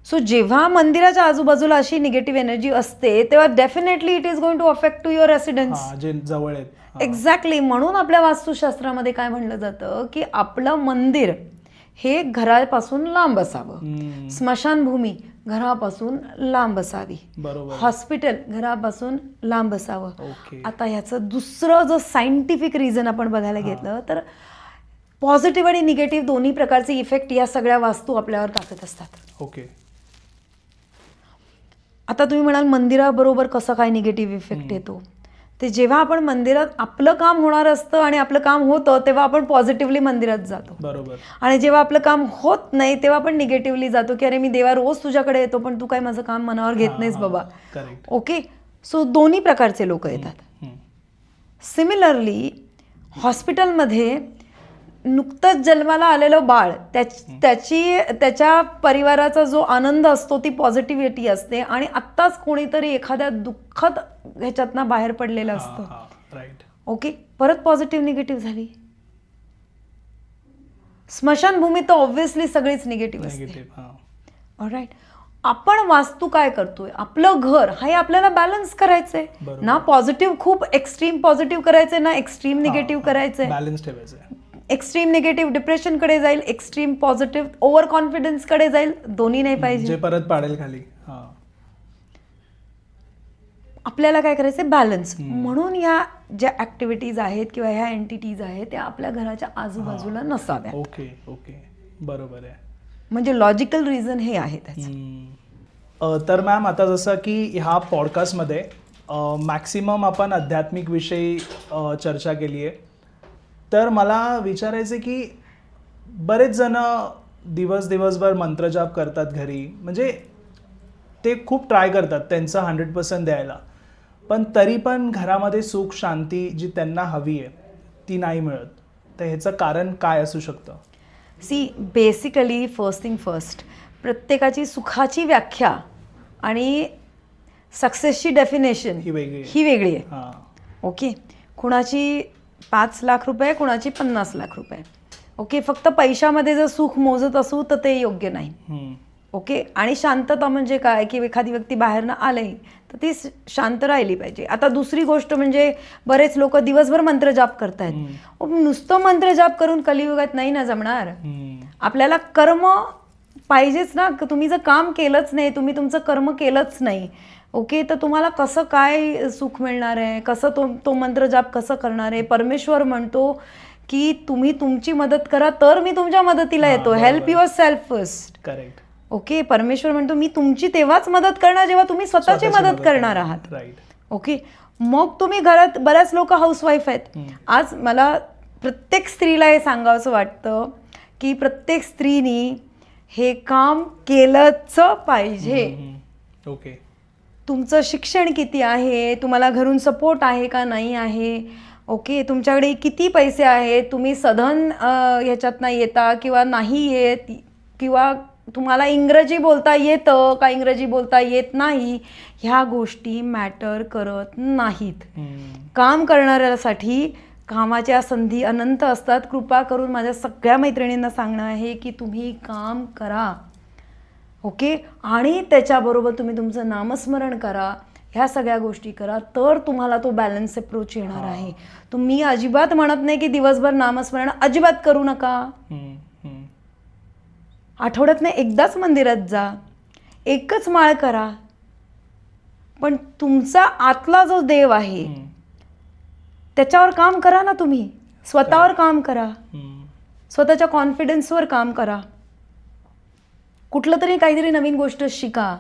[SPEAKER 1] So जेव्हा मंदिराच्या आजूबाजूला अशी निगेटिव्ह एनर्जी असते तेव्हा definitely it is going to affect to your residence.
[SPEAKER 2] जवळ आहेत.
[SPEAKER 1] एक्झॅक्टली. म्हणून आपल्या वास्तुशास्त्रामध्ये काय म्हणलं जातं की आपलं मंदिर हे घरापासून लांब असावं, स्मशानभूमी घरापासून लांब असावी, हॉस्पिटल घरापासून लांब असावं. आता ह्याचं दुसरं जर सायंटिफिक रिझन आपण बघायला घेतलं तर पॉझिटिव्ह आणि निगेटिव्ह दोन्ही प्रकारचे इफेक्ट या सगळ्या वास्तू आपल्यावर टाकत असतात.
[SPEAKER 2] ओके.
[SPEAKER 1] आता तुम्ही म्हणाल मंदिराबरोबर कसं काय निगेटिव्ह इफेक्ट येतो, ते जेव्हा आपण मंदिरात आपलं काम होणार असतं आणि आपलं काम होतं तेव्हा आपण पॉझिटिव्हली मंदिरात जातो.
[SPEAKER 2] बरोबर.
[SPEAKER 1] आणि जेव्हा आपलं काम होत नाही तेव्हा आपण निगेटिव्हली जातो की अरे मी देवा रोज तुझ्याकडे येतो पण तू काय माझं काम मनावर घेत नाहीस बाबा. ओके. सो दोन्ही प्रकारचे लोक येतात. सिमिलरली हॉस्पिटलमध्ये नुकतंच जन्माला आलेलं बाळ त्याच्या परिवाराचा जो आनंद असतो ती पॉझिटिव्हिटी असते आणि आत्ताच कोणीतरी एखाद्या दुःखद ह्याच्यातनं बाहेर पडलेलं असतं. ओके. परत पॉझिटिव्ह निगेटिव्ह झाली. स्मशानभूमी तर ऑब्व्हियसली सगळीच निगेटिव्ह असते. ऑलराईट. आपण वास्तू काय करतोय, आपलं घर हे आपल्याला बॅलन्स करायचंय ना. पॉझिटिव्ह खूप एक्स्ट्रीम पॉझिटिव्ह करायचंय ना एक्स्ट्रीम निगेटिव्ह करायचंय.
[SPEAKER 2] बॅलन्स ठेवायचं.
[SPEAKER 1] एक्स्ट्रीम निगेटिव्ह डिप्रेशनकडे जाईल, एक्स्ट्रीम पॉझिटिव्ह ओव्हर कॉन्फिडन्सकडे जाईल. दोन्ही नाही पाहिजे.
[SPEAKER 2] जे परत पाडेल खाली.
[SPEAKER 1] आपल्याला काय करायचं, बॅलन्स. म्हणून ह्या ज्या ऍक्टिव्हिटीज आहेत किंवा ह्या एंटिटीज आहेत त्या आपल्या घराच्या आजूबाजूला नसाव्या.
[SPEAKER 2] Okay okay. बरोबर आहे.
[SPEAKER 1] म्हणजे लॉजिकल रिझन हे आहे त्याचं.
[SPEAKER 2] तर मॅम आता जसं की ह्या पॉडकास्टमध्ये मॅक्सिमम आपण आध्यात्मिक विषयी चर्चा केली आहे. तर मला विचारायचं की बरेच जण दिवसभर मंत्रजाप करतात घरी, म्हणजे ते खूप ट्राय करतात त्यांचं 100% द्यायला, पण तरी पण घरामध्ये सुख शांती जी त्यांना हवी आहे ती नाही मिळत. तर ह्याचं कारण काय असू शकतं?
[SPEAKER 1] बेसिकली फर्स्ट थिंग फर्स्ट, प्रत्येकाची सुखाची व्याख्या आणि सक्सेसची डेफिनेशन ही वेगळी आहे. ओके. कुणाची 5 लाख रुपये, कुणाची 50 लाख रुपये. ओके. फक्त पैशामध्ये जर सुख मोजत असू तर ते योग्य नाही. ओके. आणि शांतता म्हणजे काय की एखादी व्यक्ती बाहेरनं आले तर ती शांत राहिली पाहिजे. आता दुसरी गोष्ट म्हणजे बरेच लोक दिवसभर मंत्रजाप करतायत. नुसतं मंत्रजाप करून कलियुगात नाही ना जमणार. आपल्याला कर्म पाहिजेच ना. तुम्ही जर काम केलंच नाही, तुम्ही तुमचं कर्म केलंच नाही, ओके, तर तुम्हाला कसं काय सुख मिळणार आहे, कसं तो मंत्रजाप कसं करणार आहे. परमेश्वर म्हणतो की तुम्ही तुमची मदत करा तर मी तुमच्या मदतीला येतो. Help your self first.
[SPEAKER 2] Correct.
[SPEAKER 1] Okay. परमेश्वर म्हणतो मी तुमची तेव्हाच मदत करणार जेव्हा तुम्ही स्वतःची मदत करणार आहात. ओके. मग तुम्ही घरात बऱ्याच लोक हाऊसवाईफ आहेत. आज मला प्रत्येक स्त्रीला हे सांगावंसं वाटतं की प्रत्येक स्त्रीनी हे काम केलंच पाहिजे. ओके. तुमचं शिक्षण किती आहे, तुम्हाला घरून सपोर्ट आहे का नाही आहे, ओके, तुमच्याकडे किती पैसे आहेत, तुम्ही सधन ह्याच्यात नाही येता किंवा नाही येत, किंवा तुम्हाला इंग्रजी बोलता येतं का इंग्रजी बोलता येत नाही, ह्या गोष्टी मॅटर करत नाहीत. काम करणाऱ्यासाठी कामाच्या संधी अनंत असतात. कृपा करून माझ्या सगळ्या मैत्रिणींना सांगणं आहे की तुम्ही काम करा, ओके, आणि त्याच्याबरोबर तुम्ही तुमचं नामस्मरण करा, ह्या सगळ्या गोष्टी करा, तर तुम्हाला तो बॅलन्स अप्रोच येणार आहे. तुम्ही अजिबात म्हणत नाही की दिवसभर नामस्मरण अजिबात करू नका. आठवड्यातनं एकदाच मंदिरात जा, एकच माळ करा, पण तुमचा आतला जो देव आहे त्याच्यावर काम करा ना. तुम्ही स्वतःवर काम करा, स्वतःच्या कॉन्फिडन्सवर काम करा, कुठलं तरी काहीतरी नवीन गोष्ट शिका.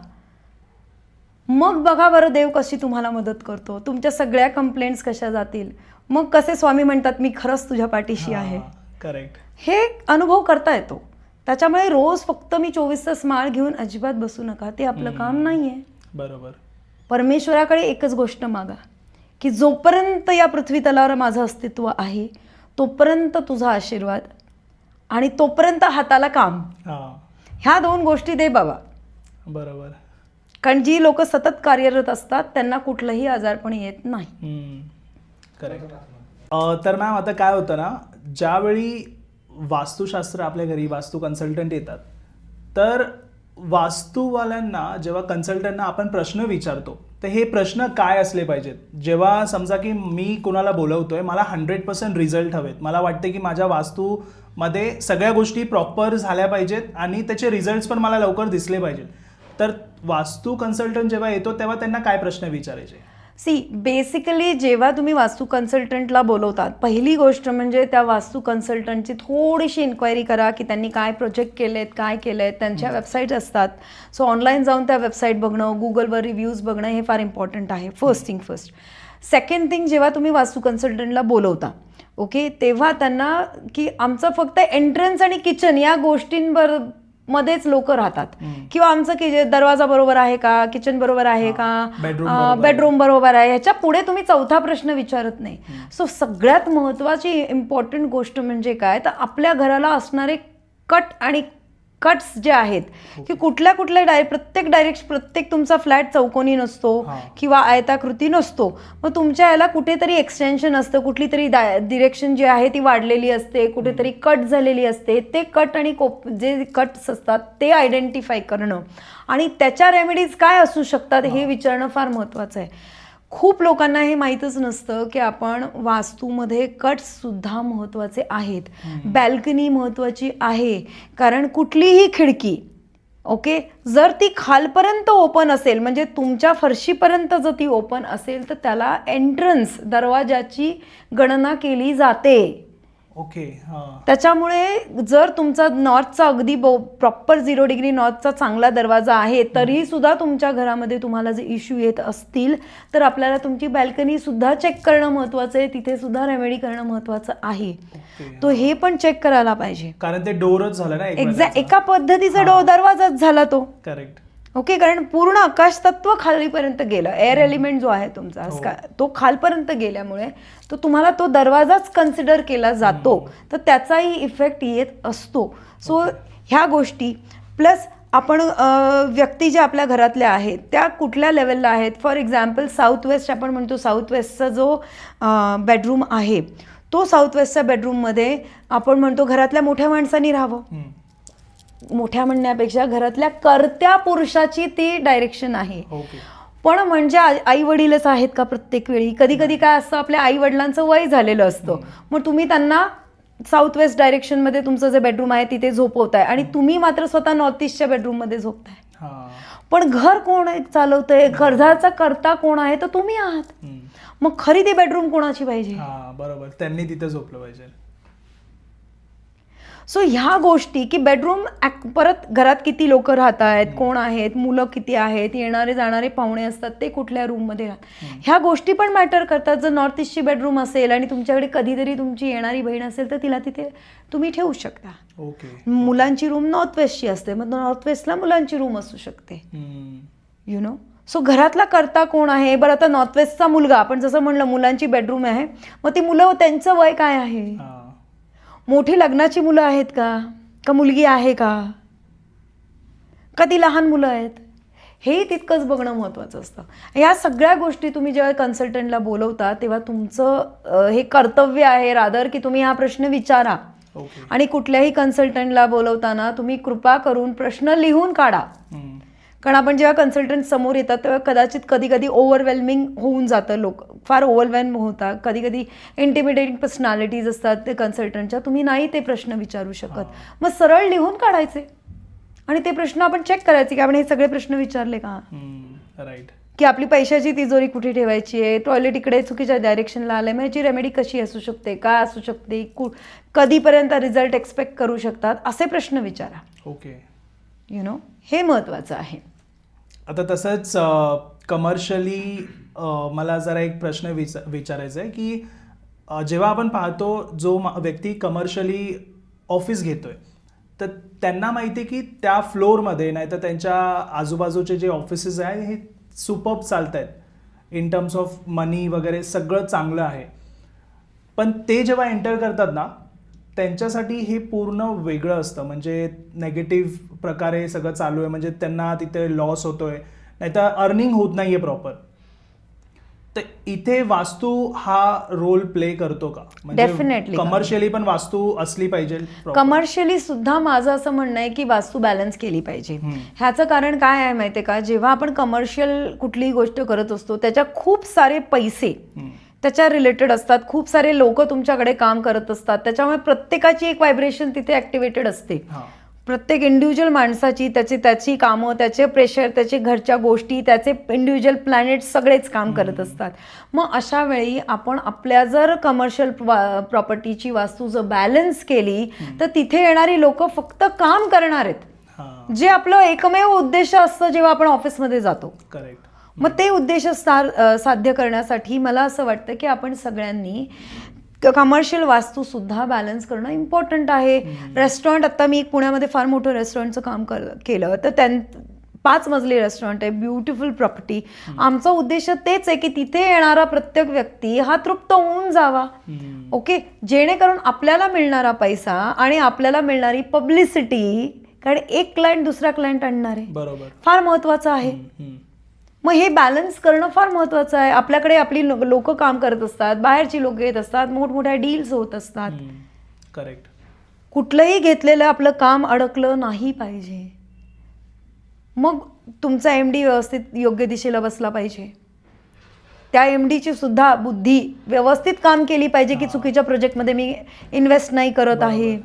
[SPEAKER 1] मग बघा बरं देव कशी तुम्हाला मदत करतो, तुमच्या सगळ्या कंप्लेंट्स कशा जातील. मग कसे स्वामी म्हणतात मी खरंच तुझ्या पाठीशी आहे.
[SPEAKER 2] करेक्ट.
[SPEAKER 1] हे अनुभव करता येतो. त्याच्यामुळे रोज फक्त मी 24 तास माळ घेऊन अजिबात बसू नका, ते आपलं काम नाही आहे.
[SPEAKER 2] बरोबर.
[SPEAKER 1] परमेश्वराकडे एकच गोष्ट मागा की जोपर्यंत या पृथ्वी तलावर माझं अस्तित्व आहे तोपर्यंत तुझा आशीर्वाद आणि तोपर्यंत हाताला काम, ह्या दोन गोष्टी दे बाबा.
[SPEAKER 2] बरोबर.
[SPEAKER 1] कारण जी लोक सतत कार्यरत असतात त्यांना कुठलंही आजारपण येत नाही.
[SPEAKER 2] करेक्ट. तर मॅम आता काय होतं ना, ज्यावेळी वास्तुशास्त्र आपल्या घरी वास्तू कन्सल्टंट येतात, तर वास्तूवाल्यांना जेव्हा कन्सल्टंटना आपण प्रश्न विचारतो तर हे प्रश्न काय असले पाहिजेत. जेव्हा समजा की मी कोणाला बोलवतोय, मला 100% रिझल्ट हवेत, मला वाटते की माझ्या वास्तूमध्ये सगळ्या गोष्टी प्रॉपर झाल्या पाहिजेत आणि त्याचे रिझल्ट्स पण मला लवकर दिसले पाहिजेत, तर वास्तू कन्सल्टंट जेव्हा येतो तेव्हा त्यांना काय प्रश्न विचारायचे?
[SPEAKER 1] बेसिकली जेव्हा तुम्ही वास्तू कन्सल्टंटला बोलवतात, पहिली गोष्ट म्हणजे त्या वास्तू कन्सल्टंटची थोडीशी इन्क्वायरी करा की त्यांनी काय प्रोजेक्ट केलेत, काय केलं आहे. त्यांच्या वेबसाईट असतात, सो ऑनलाईन जाऊन त्या वेबसाईट बघणं, गुगलवर रिव्ह्यूज बघणं हे फार इम्पॉर्टंट आहे. First thing first. Second thing, जेव्हा तुम्ही वास्तू कन्सल्टंटला बोलवता, ओके, तेव्हा त्यांना की आमचं फक्त एंट्रन्स आणि किचन या गोष्टींवर मध्येच लोक राहतात, किंवा आमचं दरवाजा बरोबर आहे का, किचन बरोबर आहे का, बेडरूम बरोबर आहे, ह्याच्या पुढे तुम्ही चौथा प्रश्न विचारत नाही. सो सगळ्यात महत्त्वाची इम्पॉर्टंट गोष्ट म्हणजे काय, तर आपल्या घराला असणारे कट आणि कट्स जे आहेत की कुठल्या प्रत्येक तुमचा फ्लॅट चौकोनी नसतो किंवा आयताकृती नसतो. मग तुमच्या याला कुठेतरी एक्सटेन्शन असतं, कुठली तरी डिरेक्शन जी आहे ती वाढलेली असते, कुठेतरी कट झालेली असते. ते कट आणि जे कट्स असतात ते आयडेंटिफाय करणं आणि त्याच्या रेमेडीज काय असू शकतात हे विचारणं फार महत्त्वाचं आहे. खूप लोकांना हे माहीतच नसतं की आपण वास्तूमध्ये कट्ससुद्धा महत्त्वाचे आहेत. बॅल्कनी महत्त्वाची आहे, कारण कुठलीही खिडकी, ओके, जर ती खालपर्यंत ओपन असेल, म्हणजे तुमच्या फरशीपर्यंत जर ती ओपन असेल तर त्याला एंट्रन्स दरवाजाची गणना केली जाते.
[SPEAKER 2] ओके.
[SPEAKER 1] त्याच्यामुळे जर तुमचा नॉर्थचा अगदी प्रॉपर 0 डिग्री नॉर्थचा चांगला दरवाजा आहे तरी सुद्धा तुमच्या घरामध्ये तुम्हाला जे इश्यू येत असतील तर आपल्याला तुमची बॅल्कनी सुद्धा चेक करणं महत्त्वाचं आहे, तिथे सुद्धा रेमेडी करणं महत्त्वाचं आहे. तो हे पण चेक करायला पाहिजे,
[SPEAKER 2] कारण ते डोरच झालं ना,
[SPEAKER 1] एका पद्धतीचा दरवाजाच झाला तो.
[SPEAKER 2] करेक्ट.
[SPEAKER 1] ओके, कारण पूर्ण आकाश तत्व खालीपर्यंत गेलं, एअर एलिमेंट जो आहे तुमचा तो खालपर्यंत गेल्यामुळे तो तुम्हाला तो दरवाजाच कन्सिडर केला जातो, तर त्याचाही इफेक्ट येत असतो. सो ह्या गोष्टी प्लस आपण व्यक्ती ज्या आपल्या घरातल्या आहेत त्या कुठल्या लेवलला आहेत. फॉर एक्झाम्पल साऊथ वेस्ट आपण म्हणतो, साऊथ वेस्टचा जो बेडरूम आहे तो साऊथ वेस्टच्या बेडरूममध्ये आपण म्हणतो घरातल्या मोठ्या माणसांनी राहावं. मोठ्या म्हणण्यापेक्षा घरातल्या कर्त्या पुरुषाची ती डायरेक्शन आहे. पण म्हणजे आई वडीलच आहेत का प्रत्येक वेळी? कधी कधी काय असतं, आपल्या आई वडिलांचं वय झालेलं असतं, मग तुम्ही त्यांना साऊथ वेस्ट डायरेक्शनमध्ये तुमचं जे बेडरूम आहे तिथे झोपवताय आणि तुम्ही मात्र स्वतः नॉर्थ ईस्टच्या बेडरूममध्ये झोपताय. पण घर कोण चालवतंय, घराचा कर्ता कोण आहे, तर तुम्ही आहात. मग खरी ती बेडरूम कोणाची पाहिजे?
[SPEAKER 2] बरोबर, त्यांनी तिथे झोपलं पाहिजे.
[SPEAKER 1] सो ह्या गोष्टी की बेडरूम परत घरात किती लोक राहत आहेत, कोण आहेत, मुलं किती आहेत, येणारे जाणारे पाहुणे असतात ते कुठल्या रूममध्ये राहतात, ह्या गोष्टी पण मॅटर करतात. जर नॉर्थ ईस्टची बेडरूम असेल आणि तुमच्याकडे कधीतरी तुमची येणारी बहीण असेल तर तिला तिथे तुम्ही ठेवू शकता. मुलांची रूम नॉर्थ वेस्टची असते, मग नॉर्थ वेस्टला मुलांची रूम असू शकते, यु नो. सो घरातला करता कोण आहे? बरं आता नॉर्थवेस्टचा मुलगा, आपण जसं म्हणलं मुलांची बेडरूम आहे, मग ती मुलं त्यांचं वय काय आहे? मोठी लग्नाची मुलं आहेत का मुलगी आहे का ती लहान मुलं आहेत? हेही तितकंच बघणं महत्त्वाचं असतं. या सगळ्या गोष्टी तुम्ही जेव्हा कन्सल्टंटला बोलवता तेव्हा तुमचं हे कर्तव्य आहे रादर की तुम्ही हा प्रश्न विचारा. आणि कुठल्याही कन्सल्टंटला बोलवताना तुम्ही कृपा करून प्रश्न लिहून काढा. कारण आपण जेव्हा कन्सल्टंट समोर येतात तेव्हा कदाचित कधी कधी ओव्हरवेल्मिंग होऊन जातं, लोक फार ओव्हरवेल्म होतात, कधी कधी इंटिमिडेटिंग पर्सनॅलिटीज असतात ते कन्सल्टंटच्या, तुम्ही नाही ते प्रश्न विचारू शकत. मग सरळ लिहून काढायचे आणि ते प्रश्न आपण चेक करायचे की आपण हे सगळे प्रश्न विचारले का.
[SPEAKER 2] राईट.
[SPEAKER 1] की आपली पैशाची तिजोरी कुठे ठेवायची आहे, टॉयलेट इकडे चुकीच्या डायरेक्शनला आलंय, मग याची रेमेडी कशी असू शकते, काय असू शकते, कधीपर्यंत रिझल्ट एक्सपेक्ट करू शकतात, असे प्रश्न विचारा.
[SPEAKER 2] ओके.
[SPEAKER 1] हे महत्त्वाचं आहे.
[SPEAKER 2] आता तसंच कमर्शियली मला जरा एक प्रश्न विचारायचा आहे की जेव्हा आपण पाहतो जो व्यक्ती कमर्शियली ऑफिस घेतोय तर त्यांना माहिती आहे की त्या फ्लोअरमध्ये नाही तर त्यांच्या आजूबाजूचे जे ऑफिसेस आहे हे सुपर्ब चालत आहेत इन टर्म्स ऑफ मनी वगैरे सगळं चांगलं आहे, पण ते जेव्हा एंटर करतात ना त्यांच्यासाठी हे पूर्ण वेगळं असतं. म्हणजे नेगेटिव्ह प्रकारे सगळं चालू आहे, म्हणजे त्यांना तिथे लॉस होतोय नाही तर अर्निंग होत नाही आहे प्रॉपर. तर इथे वास्तू हा रोल प्ले करतो का?
[SPEAKER 1] डेफिनेटली
[SPEAKER 2] कमर्शियली पण वास्तू असली पाहिजे.
[SPEAKER 1] कमर्शियली सुद्धा माझं असं म्हणणं आहे की वास्तू बॅलन्स केली पाहिजे. ह्याचं कारण काय आहे माहिती आहे का? जेव्हा आपण कमर्शियल कुठलीही गोष्ट करत असतो त्याच्या खूप सारे पैसे त्याच्या रिलेटेड असतात, खूप सारे लोक तुमच्याकडे काम करत असतात, त्याच्यामुळे प्रत्येकाची एक व्हायब्रेशन तिथे ऍक्टिव्हेटेड असते. प्रत्येक इंडिव्हिज्युअल माणसाची त्याची कामं, त्याचे प्रेशर, त्याचे घरच्या गोष्टी, त्याचे इंडिव्हिज्युअल प्लॅनेट सगळेच काम करत असतात. मग अशा वेळी आपण आपल्या जर कमर्शियल प्रॉपर्टीची वास्तू जर बॅलन्स केली तर तिथे येणारी लोक फक्त काम करणार आहेत, जे आपलं एकमेव उद्देश असतं जेव्हा आपण ऑफिसमध्ये जातो.
[SPEAKER 2] करेक्ट.
[SPEAKER 1] मग ते उद्देश साध्य करण्यासाठी मला असं वाटतं की आपण सगळ्यांनी कमर्शियल वास्तू सुद्धा बॅलन्स करणं इम्पॉर्टंट आहे. रेस्टॉरंट, आता मी पुण्यामध्ये फार मोठं रेस्टॉरंटचं काम केलं तर 5 मजली रेस्टॉरंट आहे, ब्युटिफुल प्रॉपर्टी. आमचा उद्देश तेच आहे की तिथे येणारा प्रत्येक व्यक्ती हा तृप्त होऊन जावा. ओके, जेणेकरून आपल्याला मिळणारा पैसा आणि आपल्याला मिळणारी पब्लिसिटी, कारण एक क्लायंट दुसरा क्लायंट आणणार आहे,
[SPEAKER 2] बरोबर,
[SPEAKER 1] फार महत्वाचं आहे. मग हे बॅलन्स करणं फार महत्त्वाचं आहे. आपल्याकडे आपली लोक काम करत असतात, बाहेरची लोक येत असतात, मोठमोठ्या डील्स होत असतात.
[SPEAKER 2] करेक्ट.
[SPEAKER 1] कुठलंही घेतलेलं आपलं काम अडकलं नाही पाहिजे. मग तुमचा MD व्यवस्थित योग्य दिशेला बसला पाहिजे. त्या MDची सुद्धा बुद्धी व्यवस्थित काम केली पाहिजे की चुकीच्या प्रोजेक्टमध्ये मी इन्व्हेस्ट नाही करत आहे,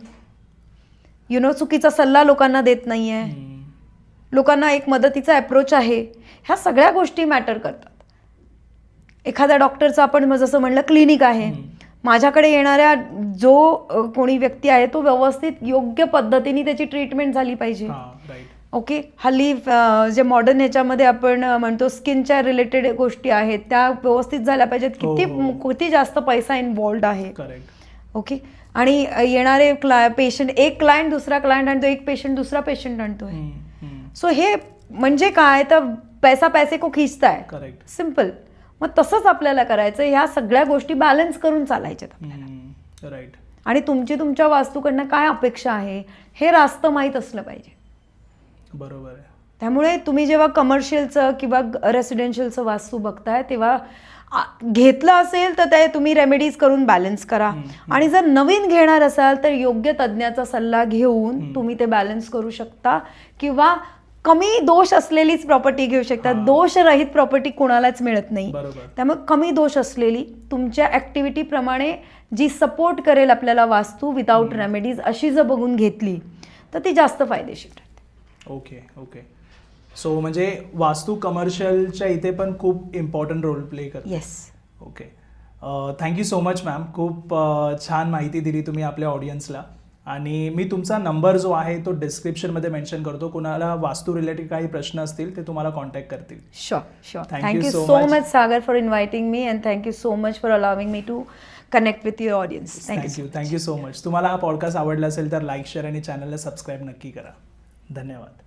[SPEAKER 1] चुकीचा सल्ला लोकांना देत नाही आहे, लोकांना एक मदतीचा अप्रोच आहे. ह्या सगळ्या गोष्टी मॅटर करतात. एखाद्या डॉक्टरचं आपण जसं म्हणलं क्लिनिक आहे, माझ्याकडे येणाऱ्या जो कोणी व्यक्ती आहे तो व्यवस्थित योग्य पद्धतीने त्याची ट्रीटमेंट झाली पाहिजे. ओके, हल्ली जे मॉडर्न ह्याच्यामध्ये आपण म्हणतो स्किनच्या रिलेटेड गोष्टी आहेत त्या व्यवस्थित झाल्या पाहिजेत. किती जास्त पैसा इन्व्हॉल्ड आहे. ओके, आणि येणारे पेशंट, एक क्लायंट दुसरा क्लायंट आणतो, एक पेशंट दुसरा पेशंट आणतोय. सो हे म्हणजे काय तर पैसे को खींचता है.
[SPEAKER 2] करेक्ट.
[SPEAKER 1] सिम्पल. मग तसंच आपल्याला करायचं. ह्या सगळ्या गोष्टी बॅलन्स करून चालायच्यात आपल्याला.
[SPEAKER 2] राईट.
[SPEAKER 1] आणि तुमच्या वास्तूकडनं काय अपेक्षा आहे हे रास्त माहीत असलं पाहिजे.
[SPEAKER 2] बरोबर आहे.
[SPEAKER 1] त्यामुळे तुम्ही जेव्हा कमर्शियलचं किंवा रेसिडेन्शियलचं वास्तू बघताय तेव्हा घेतलं असेल तर ते तुम्ही रेमेडीज करून बॅलन्स करा. आणि जर नवीन घेणार असाल तर योग्य तज्ज्ञाचा सल्ला घेऊन तुम्ही ते बॅलन्स करू शकता. किंवा कमी दोष असलेलीच प्रॉपर्टी घेऊ शकता. दोषरहित प्रॉपर्टी कोणालाच मिळत नाही. त्यामुळे कमी दोष असलेली तुमच्या ऍक्टिव्हिटीप्रमाणे जी सपोर्ट करेल आपल्याला वास्तू विदाउट रेमेडीज अशी जर बघून घेतली तर ती जास्त फायदेशीर ठरते.
[SPEAKER 2] Okay okay. सो म्हणजे वास्तू कमर्शियलच्या इथे पण खूप इम्पॉर्टंट रोल प्ले करते.
[SPEAKER 1] Yes.
[SPEAKER 2] Okay, thank you so much ma'am. खूप छान माहिती दिली तुम्ही आपल्या ऑडियन्सला. आणि मी तुमचा नंबर जो आहे तो डिस्क्रिप्शनमध्ये मेन्शन करतो. कुणाला वास्तू रिलेटेड काही प्रश्न असतील ते तुम्हाला कॉन्टॅक्ट करतील.
[SPEAKER 1] Sure. Thank you so much Sagar for inviting me and thank you so much for allowing me to connect with your audience.
[SPEAKER 2] Thank you so much. तुम्हाला हा पॉडकास्ट आवडला असेल तर लाईक, शेअर आणि चॅनलला सबस्क्राईब नक्की करा. धन्यवाद.